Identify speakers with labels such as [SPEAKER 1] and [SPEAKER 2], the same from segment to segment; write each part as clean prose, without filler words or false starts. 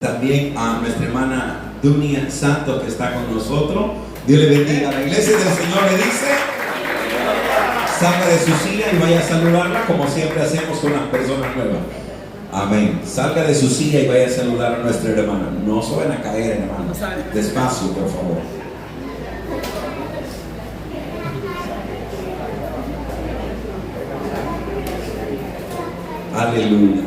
[SPEAKER 1] También a nuestra hermana Dunia Santos que está con nosotros. Dios le bendiga. La iglesia del Señor le dice: salga de su silla y vaya a saludarla como siempre hacemos con las personas nuevas. Amén. Salga de su silla y vaya a saludar a nuestra hermana. No se van a caer, hermano. Despacio, por favor. Aleluya.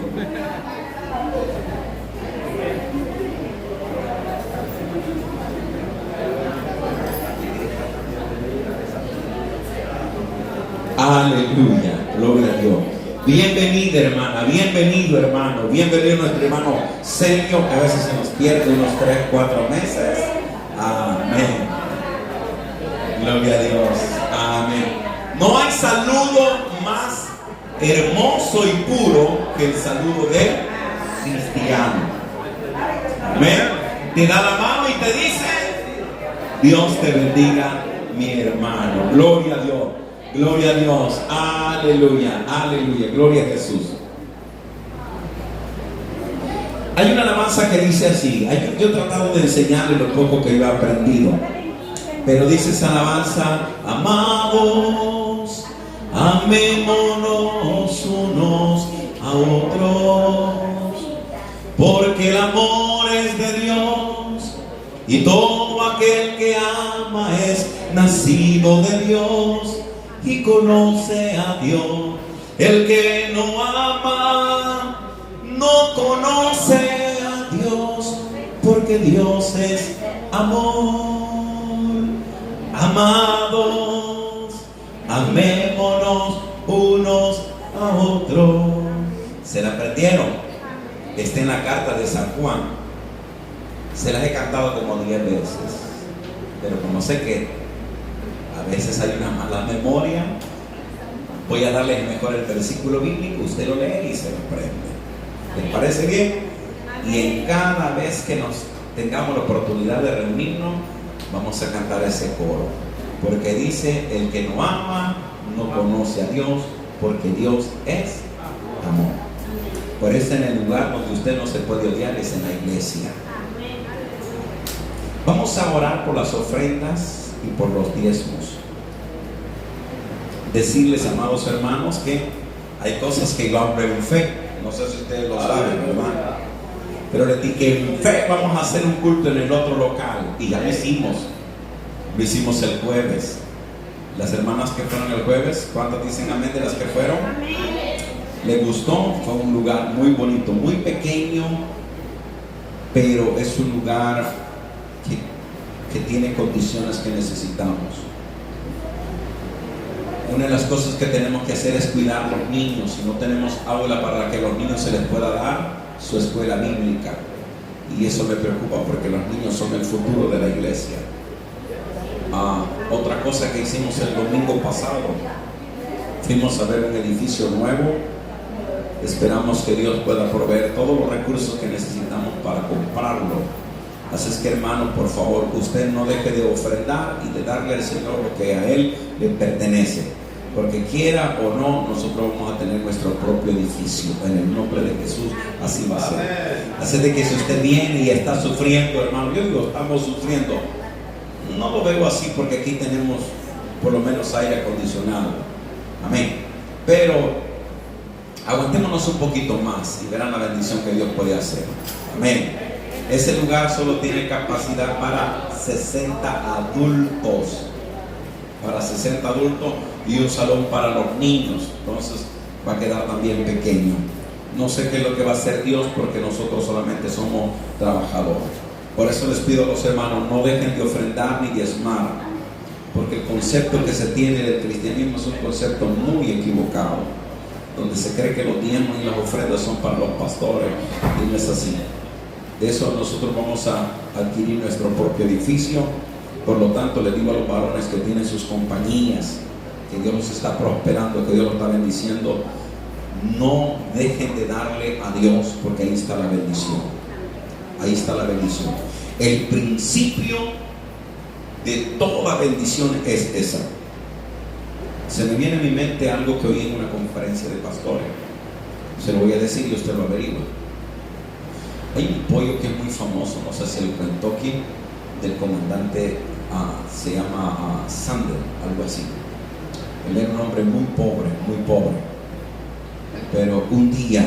[SPEAKER 1] Aleluya, gloria a Dios. Bienvenida, hermana, bienvenido, hermano, bienvenido nuestro hermano Sergio, que a veces se nos pierde unos 3-4 meses. Amén. Gloria a Dios. Amén. No hay saludo más hermoso y puro que el saludo del cristiano. Amén. Te da la mano y te dice: Dios te bendiga, mi hermano. Gloria a Dios. Gloria a Dios, aleluya, aleluya, gloria a Jesús. Hay una alabanza que dice así. Yo he tratado de enseñarle lo poco que yo he aprendido, pero dice esa alabanza: amados, amémonos unos a otros, porque el amor es de Dios, y todo aquel que ama es nacido de Dios y conoce a Dios. El que no ama no conoce a Dios, porque Dios es amor. Amados, amémonos unos a otros. ¿Se la aprendieron? Está en la carta de San Juan. Se las he cantado como 10 veces, pero como sé que a veces hay una mala memoria, voy a darles mejor el versículo bíblico, usted lo lee y se lo aprende. ¿Les parece bien? Y en cada vez que nos tengamos la oportunidad de reunirnos, vamos a cantar ese coro, porque dice: el que no ama no conoce a Dios, porque Dios es amor. Por eso en el lugar donde usted no se puede odiar es en la iglesia. Vamos a orar por las ofrendas y por los diezmos. Decirles, amados hermanos, que hay cosas que yo hablo en fe. No sé si ustedes lo saben, hermano, pero les dije que en fe vamos a hacer un culto en el otro local, y ya lo hicimos. Lo hicimos el jueves. Las hermanas que fueron el jueves, ¿cuántas dicen amén de las que fueron? ¿Les gustó? Fue un lugar muy bonito, muy pequeño, pero es un lugar que tiene condiciones que necesitamos. Una de las cosas que tenemos que hacer es cuidar a los niños. Si no tenemos aula para que a los niños se les pueda dar su escuela bíblica, y eso me preocupa porque los niños son el futuro de la iglesia. Otra cosa que hicimos el domingo pasado, fuimos a ver un edificio nuevo. Esperamos que Dios pueda proveer todos los recursos que necesitamos para comprarlo. Así es que, hermano, por favor, usted no deje de ofrendar y de darle al Señor lo que a Él le pertenece, porque quiera o no, nosotros vamos a tener nuestro propio edificio en el nombre de Jesús. Así va a ser. Así de que si usted viene y está sufriendo, hermano, yo digo, estamos sufriendo, no lo veo así, porque aquí tenemos por lo menos aire acondicionado. Amén. Pero aguantémonos un poquito más y verán la bendición que Dios puede hacer. Amén. Ese lugar solo tiene capacidad para 60 adultos. Para 60 adultos y un salón para los niños. Entonces va a quedar también pequeño. No sé qué es lo que va a hacer Dios, porque nosotros solamente somos trabajadores. Por eso les pido a los hermanos, no dejen de ofrendar ni diezmar, porque el concepto que se tiene del cristianismo es un concepto muy equivocado, donde se cree que los diezmos y las ofrendas son para los pastores, y no es así. De eso nosotros vamos a adquirir nuestro propio edificio. Por lo tanto, les digo a los varones que tienen sus compañías, que Dios los está prosperando, que Dios los está bendiciendo, no dejen de darle a Dios, porque ahí está la bendición. Ahí está la bendición. El principio de toda bendición es esa. Se me viene a mi mente algo que oí en una conferencia de pastores. Se lo voy a decir y usted lo averigua. Hay un pollo que es muy famoso, no sé si el Kentucky, del comandante, se llama Sander, algo así. Él era un hombre muy pobre, pero un día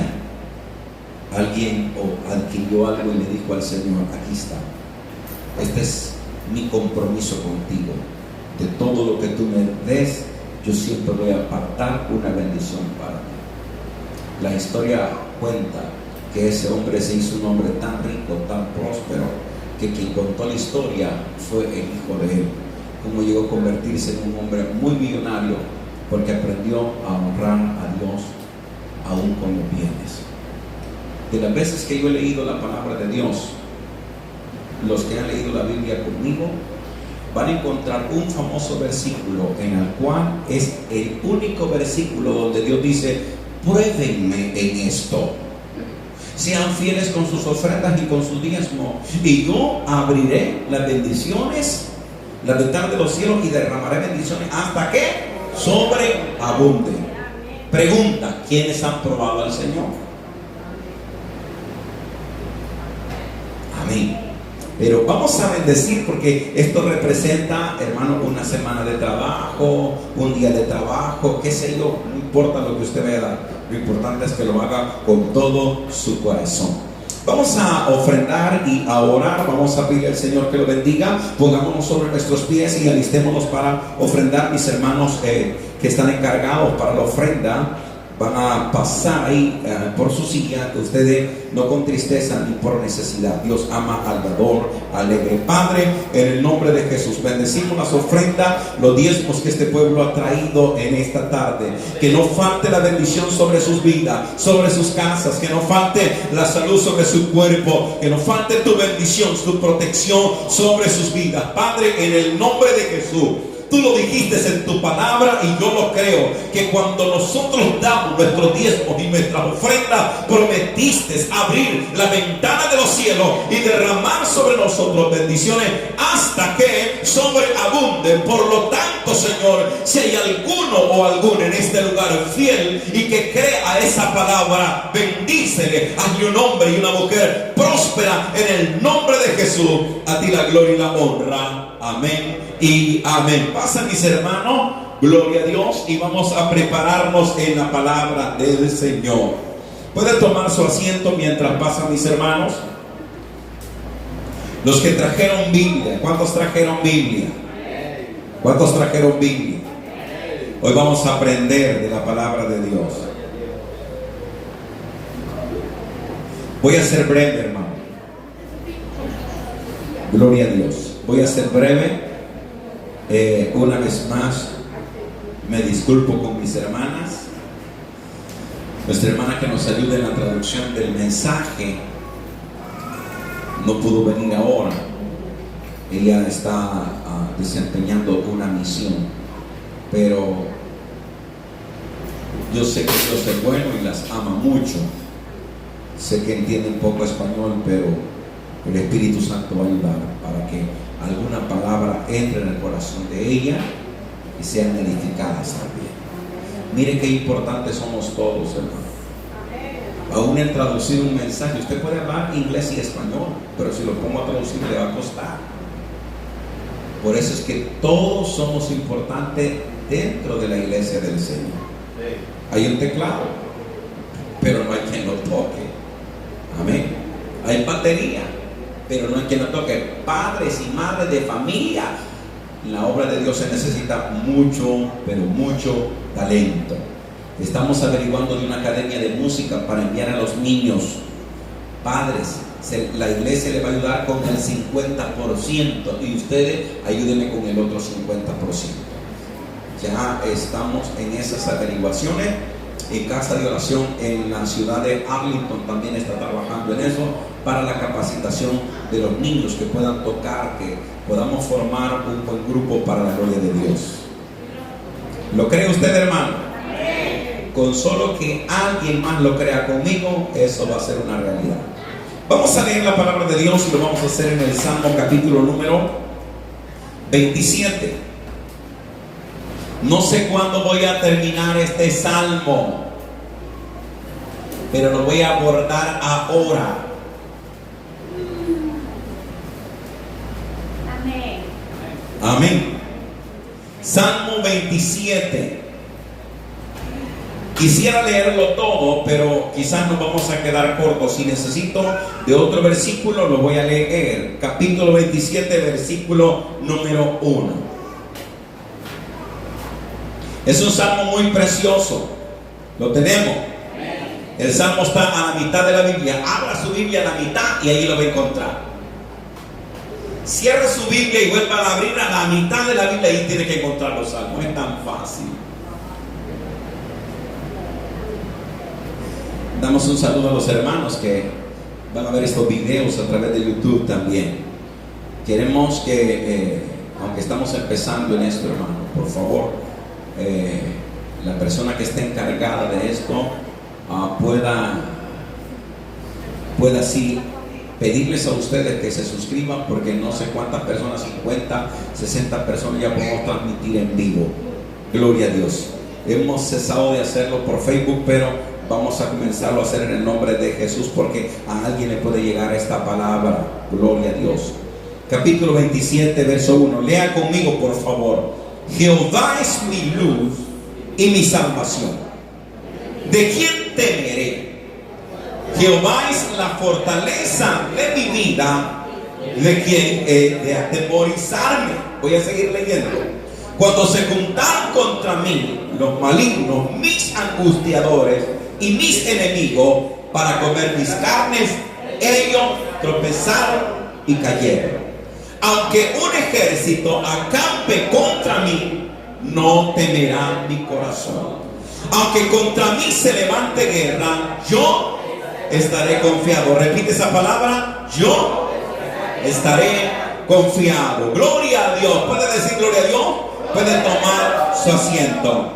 [SPEAKER 1] alguien adquirió algo y le dijo al Señor: aquí está, este es mi compromiso contigo, de todo lo que tú me des, yo siempre voy a apartar una bendición para ti. La historia cuenta que ese hombre se hizo un hombre tan rico, tan próspero, que quien contó la historia fue el hijo de él, cómo llegó a convertirse en un hombre muy millonario, porque aprendió a honrar a Dios aún con los bienes. De las veces que yo he leído la palabra de Dios, los que han leído la Biblia conmigo van a encontrar un famoso versículo en el cual es el único versículo donde Dios dice: pruébenme en esto, sean fieles con sus ofrendas y con sus diezmos, y yo abriré las bendiciones, las ventanas de los cielos, y derramaré bendiciones hasta que sobreabunde. Pregunta: ¿quiénes han probado al Señor? Amén. Pero vamos a bendecir, porque esto representa, hermano, una semana de trabajo, un día de trabajo, qué sé yo, no importa lo que usted vaya a dar, lo importante es que lo haga con todo su corazón. Vamos a ofrendar y a orar. Vamos a pedirle al Señor que lo bendiga. Pongámonos sobre nuestros pies y alistémonos para ofrendar. Mis hermanos que están encargados para la ofrenda van a pasar ahí por su silla. Ustedes no con tristeza ni por necesidad. Dios ama al dador alegre. Padre, en el nombre de Jesús, bendecimos las ofrendas, los diezmos que este pueblo ha traído en esta tarde. Que no falte la bendición sobre sus vidas, sobre sus casas. Que no falte la salud sobre su cuerpo. Que no falte tu bendición, tu protección sobre sus vidas. Padre, en el nombre de Jesús. Tú lo dijiste en tu palabra y yo lo creo, que cuando nosotros damos nuestros diezmos y nuestras ofrendas, prometiste abrir la ventana de los cielos y derramar sobre nosotros bendiciones hasta que sobreabunden. Por lo tanto, Señor, si hay alguno o alguna en este lugar fiel y que crea esa palabra, bendícele, hazle un hombre y una mujer próspera en el nombre de Jesús. A ti la gloria y la honra. Amén y amén. Pasen, mis hermanos, gloria a Dios, y vamos a prepararnos en la palabra del Señor. Puede tomar su asiento mientras pasan, mis hermanos. Los que trajeron Biblia, ¿cuántos trajeron Biblia? ¿Cuántos trajeron Biblia? Hoy vamos a aprender de la palabra de Dios. Voy a ser breve, hermano. Gloria a Dios. Voy a ser breve. Una vez más, me disculpo con mis hermanas. Nuestra hermana que nos ayuda en la traducción del mensaje no pudo venir ahora. Ella está desempeñando una misión, pero yo sé que Dios es bueno y las ama mucho. Sé que entiende un poco español, pero el Espíritu Santo va a ayudar para que alguna palabra entre en el corazón de ella y sean edificadas también. Mire qué importantes somos todos, hermano. Aún el traducir un mensaje, usted puede hablar inglés y español, pero si lo pongo a traducir le va a costar. Por eso es que todos somos importantes dentro de la iglesia del Señor. Hay un teclado, pero no hay quien lo toque. Amén. Hay batería, pero no hay quien lo toque. Padres y madres de familia, en la obra de Dios se necesita mucho, pero mucho talento. Estamos averiguando de una academia de música para enviar a los niños. Padres, la iglesia le va a ayudar con el 50% y ustedes ayúdenme con el otro 50%. Ya estamos en esas averiguaciones. Y Casa de Oración en la ciudad de Arlington también está trabajando en eso, para la capacitación de los niños que puedan tocar, que podamos formar un buen grupo para la gloria de Dios. ¿Lo cree usted, hermano? Con solo que alguien más lo crea conmigo, eso va a ser una realidad. Vamos a leer la palabra de Dios y lo vamos a hacer en el Salmo capítulo número 27. No sé cuándo voy a terminar este salmo, pero lo voy a abordar ahora. Amén. Salmo 27. Quisiera leerlo todo, pero quizás nos vamos a quedar cortos. Si necesito de otro versículo, lo voy a leer. Capítulo 27, versículo número 1. Es un salmo muy precioso. Lo tenemos. El salmo está a la mitad de la Biblia. Abra su Biblia a la mitad y allí lo va a encontrar. Cierre su Biblia y vuelva a abrir a la mitad de la Biblia y tiene que encontrar los salmos. Es tan fácil. Damos un saludo a los hermanos que van a ver estos videos a través de YouTube también. Queremos que, aunque estamos empezando en esto, hermano, por favor, la persona que esté encargada de esto pueda así pedirles a ustedes que se suscriban, porque no sé cuántas personas, 50, 60 personas ya podemos transmitir en vivo. Gloria a Dios. Hemos cesado de hacerlo por Facebook, pero vamos a comenzarlo a hacer en el nombre de Jesús, porque a alguien le puede llegar esta palabra. Gloria a Dios. Capítulo 27, verso 1. Lea conmigo, por favor. Jehová es mi luz y mi salvación. ¿De quién temeré? Jehová es la fortaleza de mi vida. ¿De quién he de atemorizarme? Voy a seguir leyendo. Cuando se juntaron contra mí los malignos, mis angustiadores y mis enemigos, para comer mis carnes, ellos tropezaron y cayeron. Aunque un ejército acampe contra mí, no temerá mi corazón. Aunque contra mí se levante guerra, yo estaré confiado. Repite esa palabra: yo estaré confiado. Gloria a Dios. ¿Puede decir gloria a Dios? Puede tomar su asiento.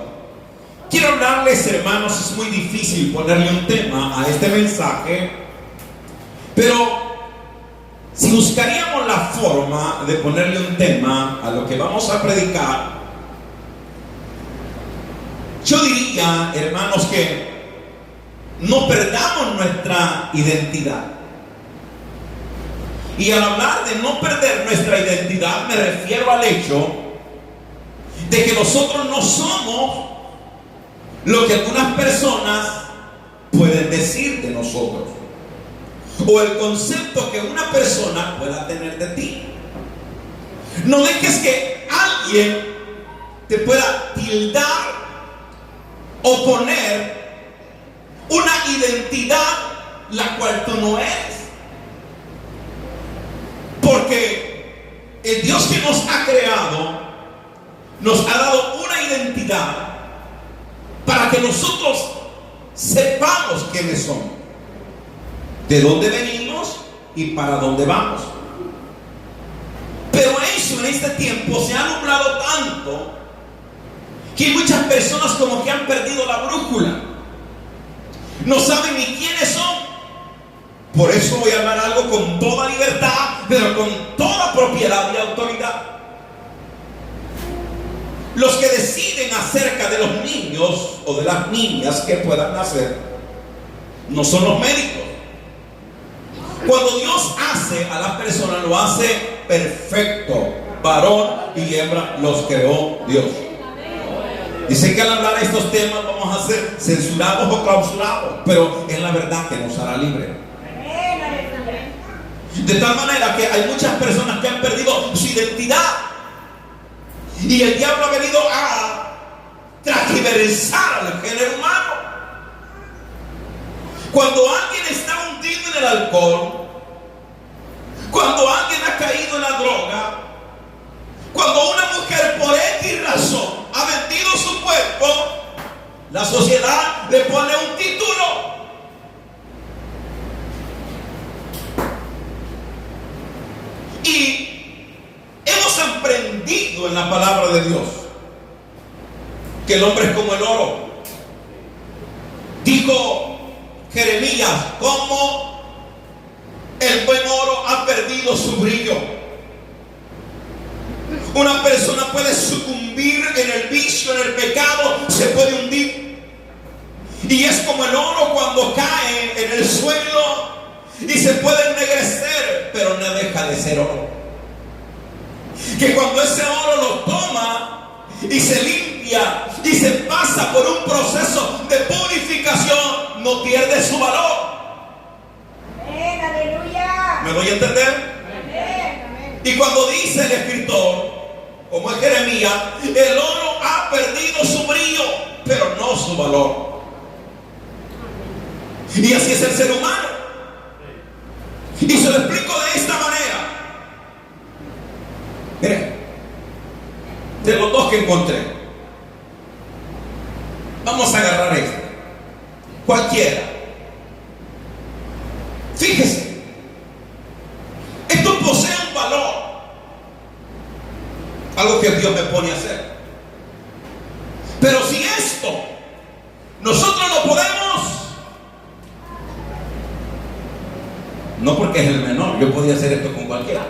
[SPEAKER 1] Quiero hablarles, hermanos, es muy difícil ponerle un tema a este mensaje, pero si buscaríamos la forma de ponerle un tema a lo que vamos a predicar, yo diría, hermanos, que no perdamos nuestra identidad. Y al hablar de no perder nuestra identidad, me refiero al hecho de que nosotros no somos lo que algunas personas pueden decir de nosotros, o el concepto que una persona pueda tener de ti. No dejes que alguien te pueda tildar o poner una identidad la cual tú no eres, porque el Dios que nos ha creado nos ha dado una identidad para que nosotros sepamos quiénes somos, de dónde venimos y para dónde vamos. Pero eso en este tiempo se ha nublado tanto que hay muchas personas como que han perdido la brújula, no saben ni quiénes son. Por eso voy a hablar algo con toda libertad, pero con toda propiedad y autoridad. Los que deciden acerca de los niños o de las niñas que puedan nacer no son los médicos. Cuando Dios hace a la persona, lo hace perfecto. Varón y hembra los creó Dios. Dice que al hablar de estos temas vamos a ser censurados o clausurados, pero es la verdad que nos hará libre. De tal manera que hay muchas personas que han perdido su identidad, y el diablo ha venido a transgiversar al género humano. Cuando alguien está hundido en el alcohol, cuando alguien ha caído en la droga, cuando una mujer por X razón ha vendido su cuerpo, la sociedad le pone un título. Y hemos aprendido en la palabra de Dios que el hombre es como el oro. Dijo Jeremías, como el buen oro ha perdido su brillo. Una persona puede sucumbir en el vicio, en el pecado, se puede hundir. Y es como el oro cuando cae en el suelo y se puede ennegrecer, pero no deja de ser oro. que cuando ese oro lo toma y se limpia y se pasa por un proceso de purificación, no pierde su valor.
[SPEAKER 2] Amén, aleluya.
[SPEAKER 1] ¿Me doy a entender?
[SPEAKER 2] Amén.
[SPEAKER 1] Y cuando dice el escritor, como es Jeremías, el oro ha perdido su brillo, pero no su valor. Y así es el ser humano. Y se lo explico de esta manera. Miren, de los dos que encontré, vamos a agarrar este, cualquiera. Fíjese, esto posee un valor, algo que Dios me pone a hacer. Pero si esto nosotros lo podemos, no porque es el menor, yo podía hacer esto con cualquiera.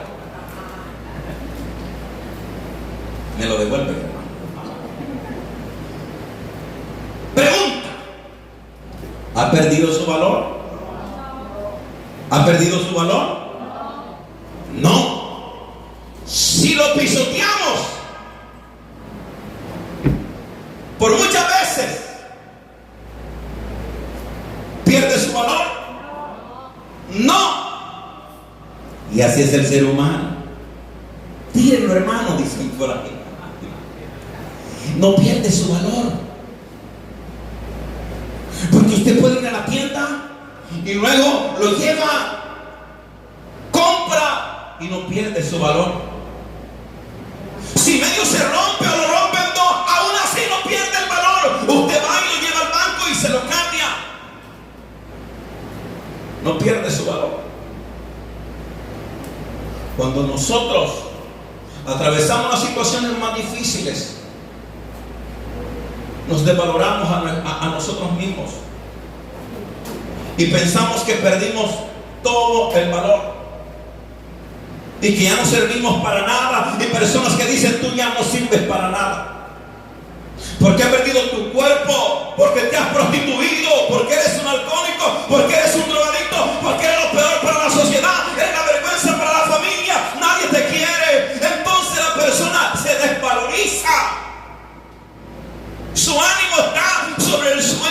[SPEAKER 1] Me lo devuelve, hermano. Pregunta: ¿ha perdido su valor? ¿Ha perdido su valor? No. Si lo pisoteamos por muchas veces, ¿pierde su valor? No. Y así es el ser humano. Tírenlo, hermano, dicen por aquí. No pierde su valor. Porque usted puede ir a la tienda y luego lo lleva, compra y no pierde su valor. Si medio se rompe o lo rompen dos, aún así no pierde el valor. Usted va y lo lleva al banco y se lo cambia. No pierde su valor. Cuando nosotros atravesamos las situaciones más difíciles, nos desvaloramos a nosotros mismos y pensamos que perdimos todo el valor y que ya no servimos para nada. Y personas que dicen: tú ya no sirves para nada, porque has perdido tu cuerpo, porque te has prostituido, porque eres un alcohólico, porque eres un drogadicto, porque eres lo peor para la sociedad, eres la vergüenza para la familia, nadie te quiere. Entonces la persona se desvaloriza, su ánimo está sobre el suelo.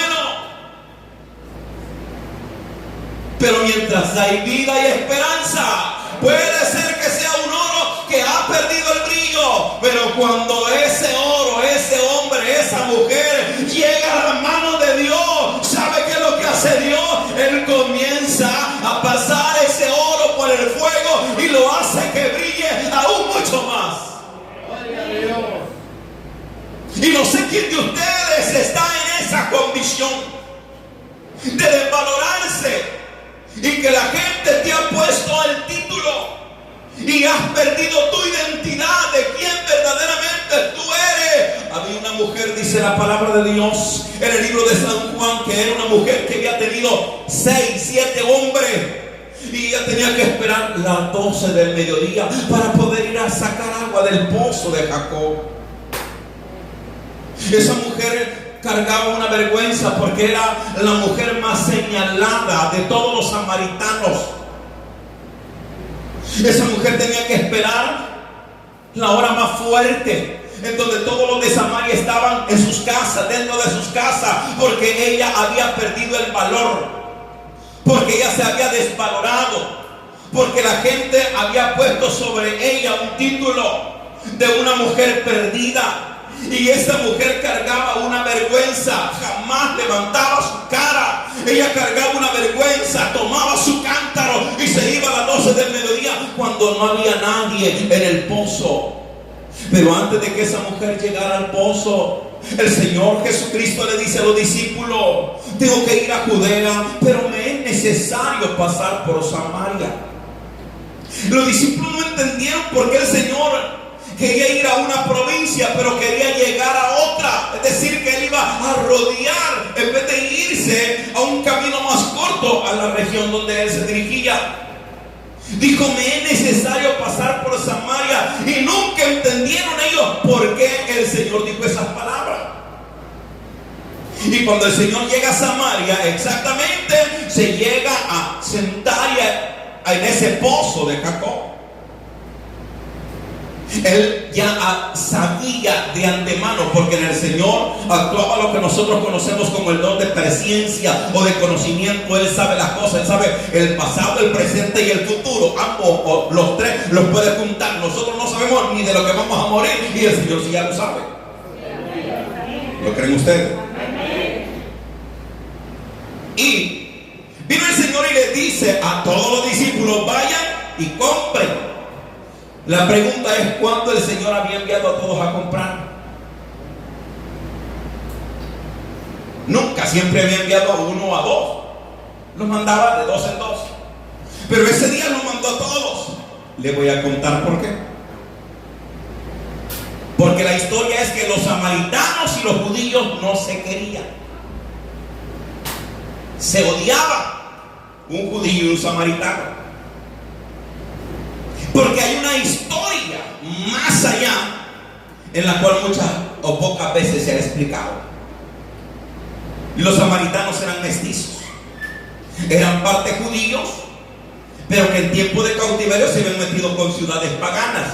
[SPEAKER 1] Pero mientras hay vida y esperanza, puede ser que sea un oro que ha perdido el brillo, pero cuando ese oro, ese hombre, esa mujer llega a las manos de Dios, ¿sabe qué es lo que hace Dios? Él comienza a pasar ese oro por el fuego y lo hace que brille aún mucho más. Y no sé quién de ustedes está en esa condición de desvalorarse y que la gente te ha puesto el título y has perdido tu identidad de quién verdaderamente tú eres. Había una mujer, dice la palabra de Dios en el libro de San Juan, que era una mujer que había tenido 6, 7 hombres y ella tenía que esperar las 12 del mediodía para poder ir a sacar agua del pozo de Jacob. Esa mujer cargaba una vergüenza porque era la mujer más señalada de todos los samaritanos. Esa mujer tenía que esperar la hora más fuerte, en donde todos los de Samaria estaban en sus casas, dentro de sus casas, porque ella había perdido el valor, porque ella se había desvalorado, porque la gente había puesto sobre ella un título de una mujer perdida. Y esa mujer cargaba una vergüenza, jamás levantaba su cara. Ella cargaba una vergüenza, tomaba su cántaro y se iba a las 12 del mediodía cuando no había nadie en el pozo. Pero antes de que esa mujer llegara al pozo, el Señor Jesucristo le dice a los discípulos: tengo que ir a Judea, pero me es necesario pasar por Samaria. Los discípulos no entendieron por qué el Señor quería ir a una provincia, pero quería llegar a otra. Es decir, que él iba a rodear en vez de irse a un camino más corto a la región donde él se dirigía. Dijo: me es necesario pasar por Samaria. Y nunca entendieron ellos por qué el Señor dijo esas palabras. Y cuando el Señor llega a Samaria, exactamente se llega a sentar en ese pozo de Jacob. Él ya sabía de antemano, porque en el Señor actuaba lo que nosotros conocemos como el don de presciencia o de conocimiento. Él sabe las cosas, Él sabe el pasado, el presente y el futuro. Ambos, o los tres, los puede juntar. Nosotros no sabemos ni de lo que vamos a morir, y el Señor sí ya lo sabe. ¿Lo creen ustedes? Y vino el Señor y le dice a todos los discípulos: vayan y compren. La pregunta es: ¿cuándo el Señor había enviado a todos a comprar? Nunca, siempre había enviado a uno o a dos. Los mandaba de dos en dos. Pero ese día los mandó a todos. Le voy a contar por qué. Porque la historia es que los samaritanos y los judíos no se querían. Se odiaban, un judío y un samaritano. Porque hay una historia más allá en la cual muchas o pocas veces se ha explicado. Los samaritanos eran mestizos, eran parte judíos, pero que en tiempo de cautiverio se habían metido con ciudades paganas.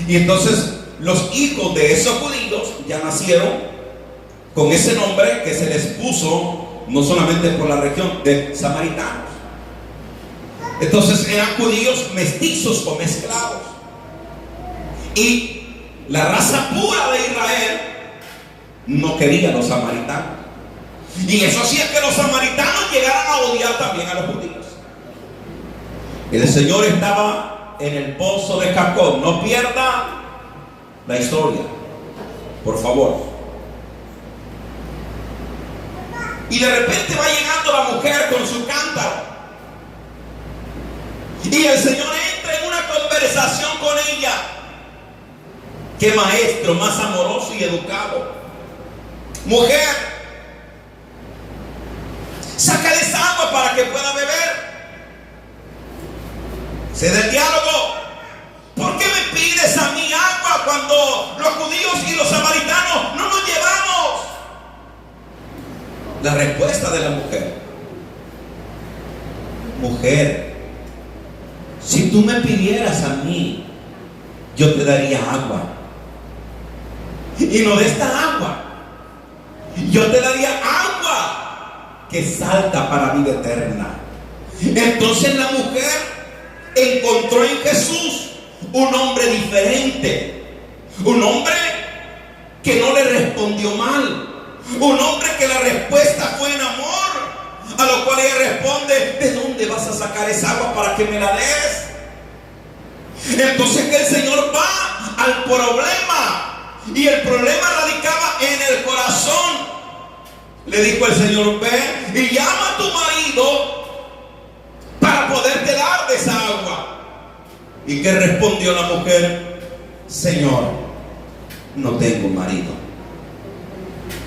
[SPEAKER 1] Y entonces los hijos de esos judíos ya nacieron con ese nombre que se les puso no solamente por la región de samaritanos. Entonces eran judíos mestizos o mezclados. Y la raza pura de Israel no quería a los samaritanos. Y eso hacía que los samaritanos llegaran a odiar también a los judíos. El Señor estaba en el pozo de Jacob. No pierda la historia, por favor. Y de repente va llegando la mujer con su cántaro. Y el Señor entra en una conversación con ella. Qué maestro más amoroso y educado. Mujer, sácales agua para que pueda beber. Se da el diálogo. ¿Por qué me pides a mí agua cuando los judíos y los samaritanos no nos llevamos? La respuesta de la mujer: mujer, si tú me pidieras a mí, yo te daría agua. Y no de esta agua. Yo te daría agua que salta para vida eterna. Entonces la mujer encontró en Jesús un hombre diferente. Un hombre que no le respondió mal. Un hombre que la respuesta fue en amor. A lo cual ella responde: ¿de dónde vas a sacar esa agua para que me la des? Entonces que el Señor va al problema. Y el problema radicaba en el corazón. Le dijo el Señor: ve y llama a tu marido para poderte dar de esa agua. ¿Y qué respondió la mujer? Señor, no tengo marido.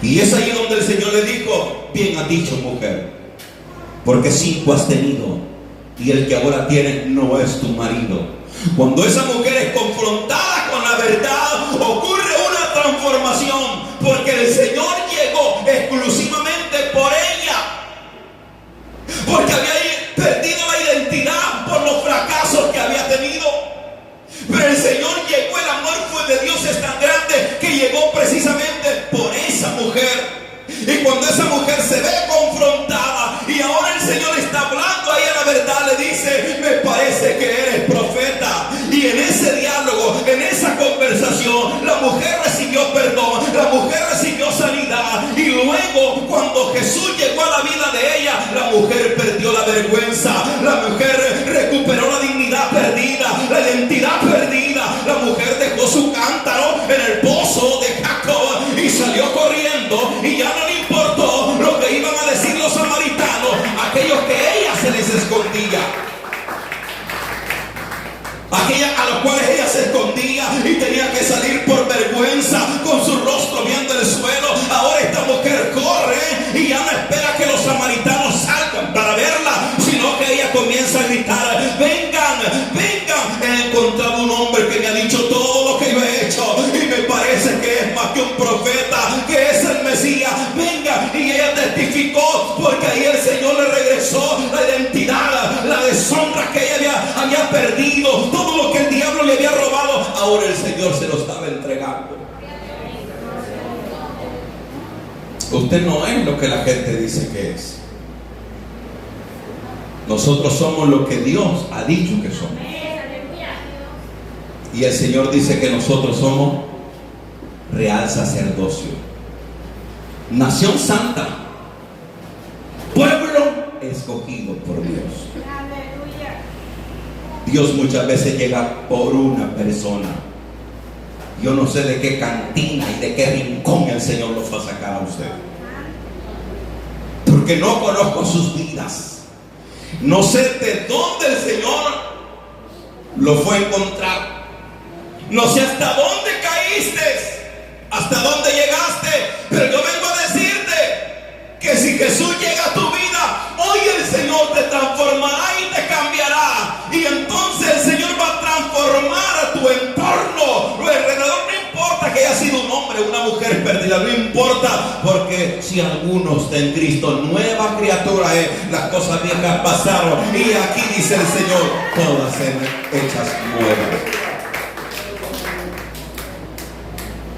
[SPEAKER 1] Y es ahí donde el Señor le dijo: bien has dicho, mujer, porque 5 has tenido y el que ahora tienes no es tu marido. Cuando esa mujer es confrontada con la verdad, ocurre una transformación, porque el Señor llegó exclusivamente por ella, porque había perdido la identidad por los fracasos que había tenido. Pero el Señor llegó, el amor fue de Dios es tan grande que llegó precisamente por esa mujer. Y cuando esa mujer se ve confrontada y ahora el Señor está hablando a ella la verdad, le dice: me parece que eres profeta. Y en ese diálogo, en esa conversación, la mujer recibió perdón, la mujer recibió sanidad. Y luego, cuando Jesús llegó a la vida de ella, la mujer perdió la vergüenza, la mujer recuperó la dignidad perdida, la identidad perdida. La mujer dejó su cántaro en el pozo de Jacob y salió corriendo, y ya no le importó lo que iban a decir los samaritanos, aquellos que ella se les escondía, aquellas a los cuales ella se escondía y tenía que salir por vergüenza con su rostro viendo el suelo. Ahora esta mujer corre y ya no espera que los samaritanos salgan para verla, sino que ella comienza a gritar: vengan, vengan, he encontrado un hombre que me ha dicho todo lo que yo he hecho y me parece que es más que un profeta, que es el Mesías. Venga. Y ella testificó, porque ahí el Señor le regresó la identidad, la deshonra que ella había perdido, todo lo que el diablo le había robado. ahora el Señor se lo estaba entregando. Usted no es lo que la gente dice que es. Nosotros somos lo que Dios ha dicho que somos. Y el Señor dice que nosotros somos real sacerdocio, nación santa, pueblo escogido por Dios. Dios muchas veces llega por una persona. Yo no sé de qué cantina y de qué rincón el Señor los va a sacar a usted, porque no conozco sus vidas. No sé de dónde el Señor lo fue a encontrar. No sé hasta dónde caíste, hasta dónde llegaste, pero yo vengo a decirte que si Jesús llega a tu vida, hoy el Señor te transformará y te cambiará. Y entonces el Señor va a transformar a tu entorno, lo alrededor. No importa que haya sido un hombre o una mujer perdida, no importa, porque si alguno está en Cristo, nueva criatura es. Las cosas viejas pasaron y aquí dice el Señor, todas serán hechas nuevas.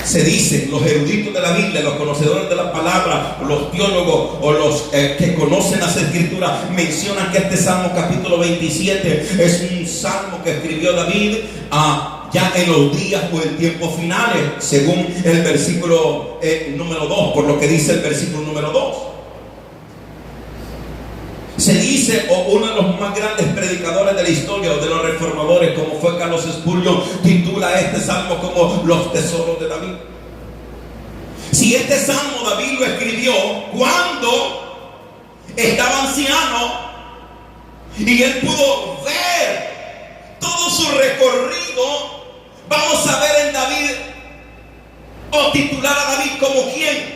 [SPEAKER 1] Se dice, los eruditos de la Biblia, los conocedores de la palabra, los teólogos o los que conocen las escrituras, mencionan que este Salmo capítulo 27 es un salmo que escribió David ya en los días o en tiempos finales, según el versículo número 2, por lo que dice el versículo número 2. Se dice, o uno de los más grandes predicadores de la historia, o de los reformadores, como fue Carlos Spurgeon, titula este salmo como los tesoros de David. Si este salmo David lo escribió cuando estaba anciano y él pudo ver todo su recorrido, vamos a ver en David, o titular a David como quién.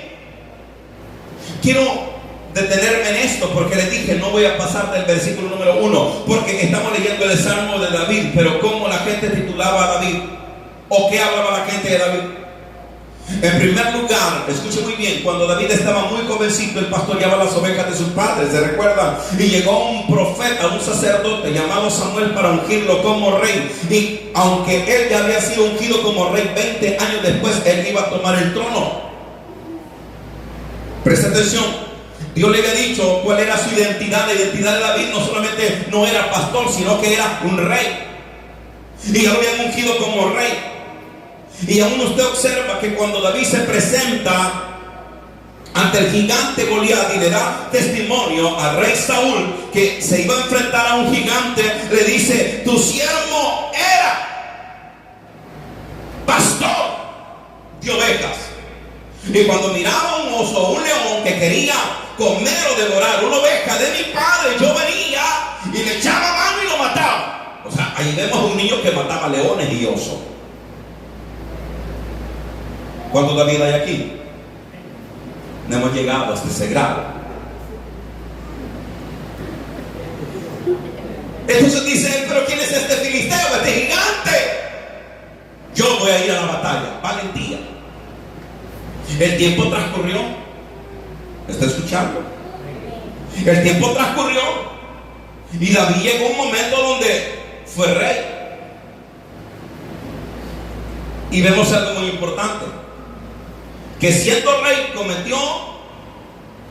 [SPEAKER 1] Quiero detenerme en esto porque les dije, no voy a pasar del versículo número 1, porque estamos leyendo el Salmo de David, pero cómo la gente titulaba a David, o qué hablaba la gente de David. En primer lugar, escuche muy bien, cuando David estaba muy jovencito, él pastoreaba las ovejas de sus padres, ¿se recuerdan? Y llegó un profeta, un sacerdote llamado Samuel para ungirlo como rey. Y aunque él ya había sido ungido como rey 20 años después, él iba a tomar el trono. Presta atención. Dios le había dicho cuál era su identidad. La identidad de David no solamente no era pastor, sino que era un rey. Y ya lo habían ungido como rey. Y aún usted observa que cuando David se presenta ante el gigante Goliat y le da testimonio al rey Saúl que se iba a enfrentar a un gigante, le dice: tu siervo era pastor de ovejas. Y cuando miraba un oso o un león que quería comer o devorar una oveja de mi padre, yo venía y le echaba mano y lo mataba. O sea, ahí vemos a un niño que mataba leones y osos. ¿Cuánto David hay aquí? No hemos llegado hasta ese grado. Entonces dice él: pero ¿quién es este filisteo, este gigante? Yo voy a ir a la batalla. Valentía. El tiempo transcurrió. ¿Está escuchando? El tiempo transcurrió y David llegó a un momento donde fue rey. Y vemos algo muy importante, que siendo rey cometió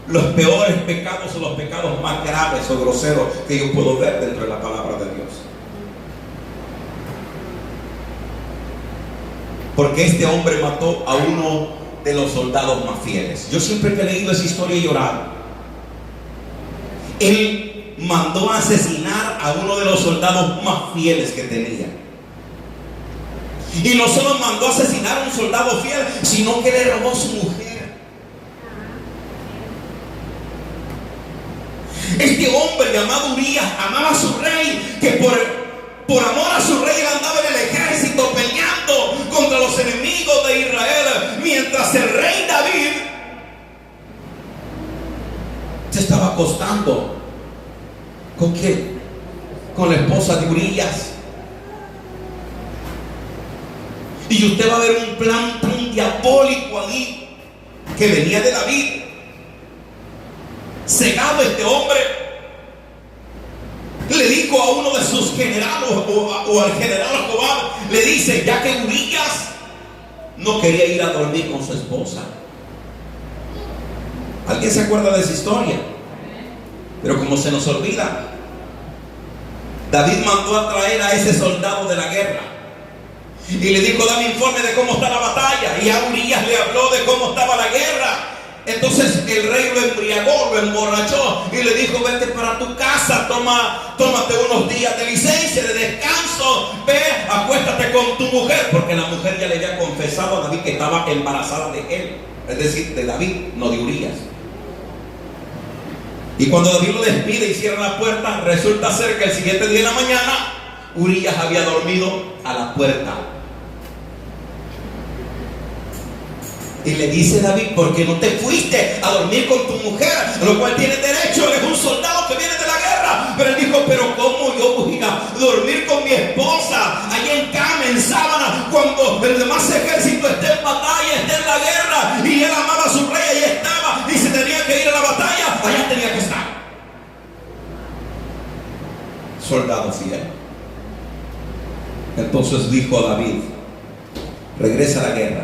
[SPEAKER 1] los peores pecados, o los pecados más graves o groseros que yo puedo ver dentro de la palabra de Dios. Porque este hombre mató a uno de los soldados más fieles. Yo siempre que he leído esa historia he llorado. Él mandó a asesinar a uno de los soldados más fieles que tenía. Y no solo mandó a asesinar a un soldado fiel, sino que le robó su mujer. Este hombre llamado Urías amaba a su rey, que por amor a su rey él andaba en el ejército peleando contra los enemigos de Israel, mientras el rey David se estaba acostando. ¿Con quién? Con la esposa de Urías. Y usted va a ver un plan tan diabólico allí que venía de David. Cegado este hombre, le dijo dijo a uno de sus generales o al general Joab, le dice, ya que Urías no quería ir a dormir con su esposa. ¿Alguien se acuerda de esa historia? Pero como se nos olvida, David mandó a traer a ese soldado de la guerra y le dijo, dame informe de cómo está la batalla. Y a Urías le habló de cómo estaba la guerra. Entonces el rey lo embriagó, lo emborrachó y le dijo, vete para tu casa, tómate unos días de licencia, de descanso, ve, acuéstate con tu mujer, porque la mujer ya le había confesado a David que estaba embarazada de él, es decir, de David, no de Urías. Y cuando David lo despide y cierra la puerta, resulta ser que el siguiente día de la mañana Urías había dormido a la puerta. Y le dice David, ¿por qué no te fuiste a dormir con tu mujer? A lo cual tienes derecho, eres un soldado que viene de la guerra. Pero él dijo, pero ¿cómo yo voy a dormir con mi esposa ahí en cama, en sábana, cuando el demás ejército esté en batalla, esté en la guerra? Y él amaba a su rey, ahí estaba, y se tenía que ir a la batalla, allá tenía que estar. Soldado fiel. Entonces dijo David, regresa a la guerra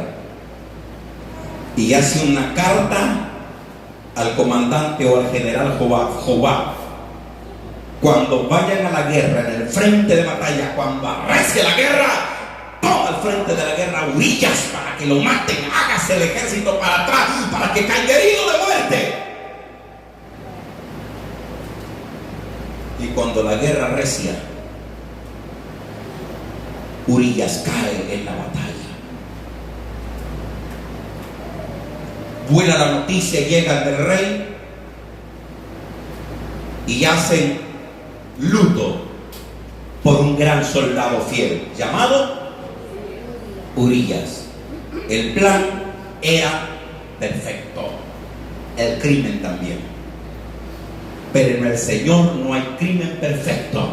[SPEAKER 1] y hace una carta al comandante o al general Joab. Cuando vayan a la guerra, en el frente de batalla, cuando arrecie la guerra, toma al frente de la guerra Urías para que lo maten, hágase el ejército para atrás, para que caiga herido de muerte. Y cuando la guerra arrecia, Urías cae en la batalla. Vuela la noticia, llegan del rey y hacen luto por un gran soldado fiel llamado Urías. El plan era perfecto, el crimen también, pero en el Señor no hay crimen perfecto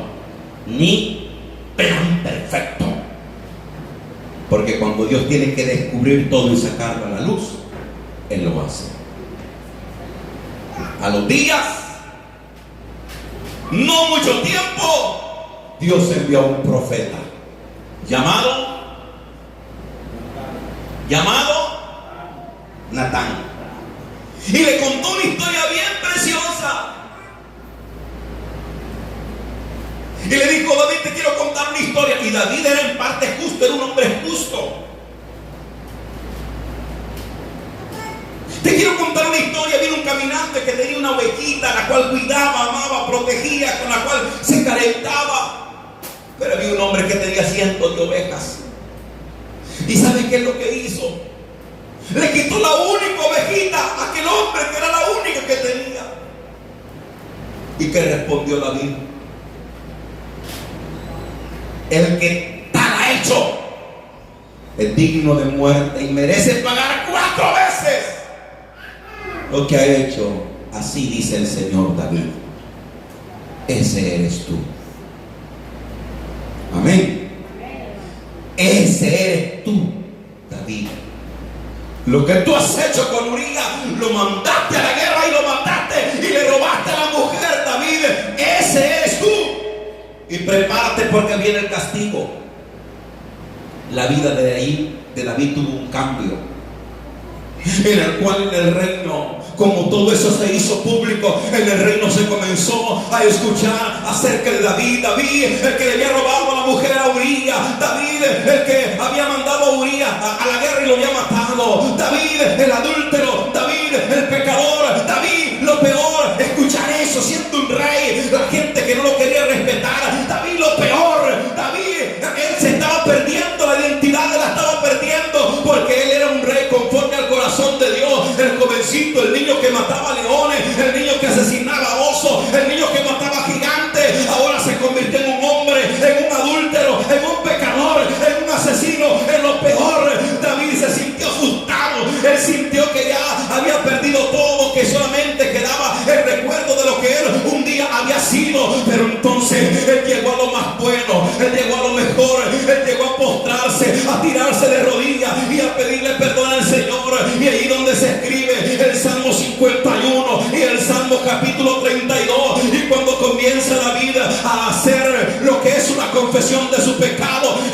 [SPEAKER 1] ni plan perfecto, porque cuando Dios tiene que descubrir todo y sacarlo a la luz, Él lo hace. A los días, no mucho tiempo, Dios envió a un profeta llamado Natán, y le contó una historia bien preciosa. Y le dijo, David, te quiero contar una historia. Y David era en parte justo, era un hombre justo. Te quiero contar una historia. Vino un caminante que tenía una ovejita, la cual cuidaba, amaba, protegía, con la cual se calentaba. Pero había un hombre que tenía cientos de ovejas. ¿Y sabe qué es lo que hizo? Le quitó la única ovejita a aquel hombre que era la única que tenía. ¿Y qué respondió David? El que tal ha hecho es digno de muerte y merece pagar 4 veces lo que ha hecho. Así dice el Señor David. Ese eres tú. Amén. Ese eres tú, David. Lo que tú has hecho con Urías, lo mandaste a la guerra y lo mataste y le robaste a la mujer, David. Ese eres tú. Y prepárate porque viene el castigo. La vida de David tuvo un cambio, en el cual en el reino, como todo eso se hizo público, en el reino se comenzó a escuchar acerca de David. David, el que le había robado a la mujer a Urías. David, el que había mandado a Urías a la guerra y lo había matado. David, el adúltero. David, el pecador. David, lo peor, escuchar eso siendo un rey, la gente que no lo quería respetar. David, lo peor. David, él se estaba perdiendo, la identidad la estaba perdiendo, porque él era un rey conforme al corazón de Dios. El jovencito, el niño que mataba leones, el niño que asesinaba osos, el niño que mataba gigantes, ahora se convirtió en un hombre, en un adúltero, en un pecador, en un asesino, en lo peor. David se sintió frustrado, él sintió que ya había perdido todo, que solamente quedaba el recuerdo de lo que él un día había sido. Pero entonces él llegó a lo más bueno, él llegó a lo mejor, él llegó a postrarse, a tirarse de rodillas y a pedirle perdón al Señor. Y ahí donde se escribe el Salmo 51 y el Salmo capítulo 32. Y cuando comienza David a hacer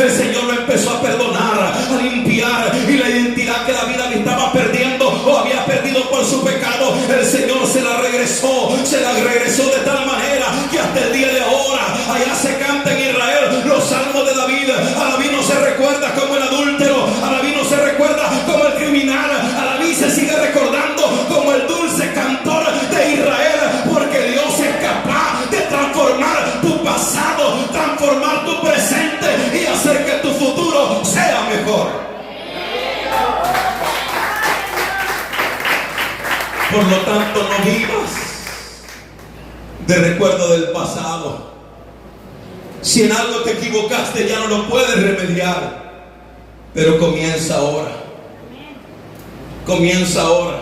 [SPEAKER 1] el Señor lo empezó a perdonar, a limpiar, y la identidad que David estaba perdiendo o había perdido por su pecado, el Señor se la regresó de tal manera que hasta el día de ahora allá se canta en Israel los salmos de David. A David no se recuerda como el adúltero, a David no se recuerda como el criminal, a David se sigue recordando como el dulce cantor de Israel, porque Dios es capaz de transformar tu pasado, transformar tu presente y hacer que tu futuro sea mejor. Por lo tanto, no vivas de recuerdo del pasado. Si en algo te equivocaste, ya no lo puedes remediar, pero comienza ahora. Comienza ahora.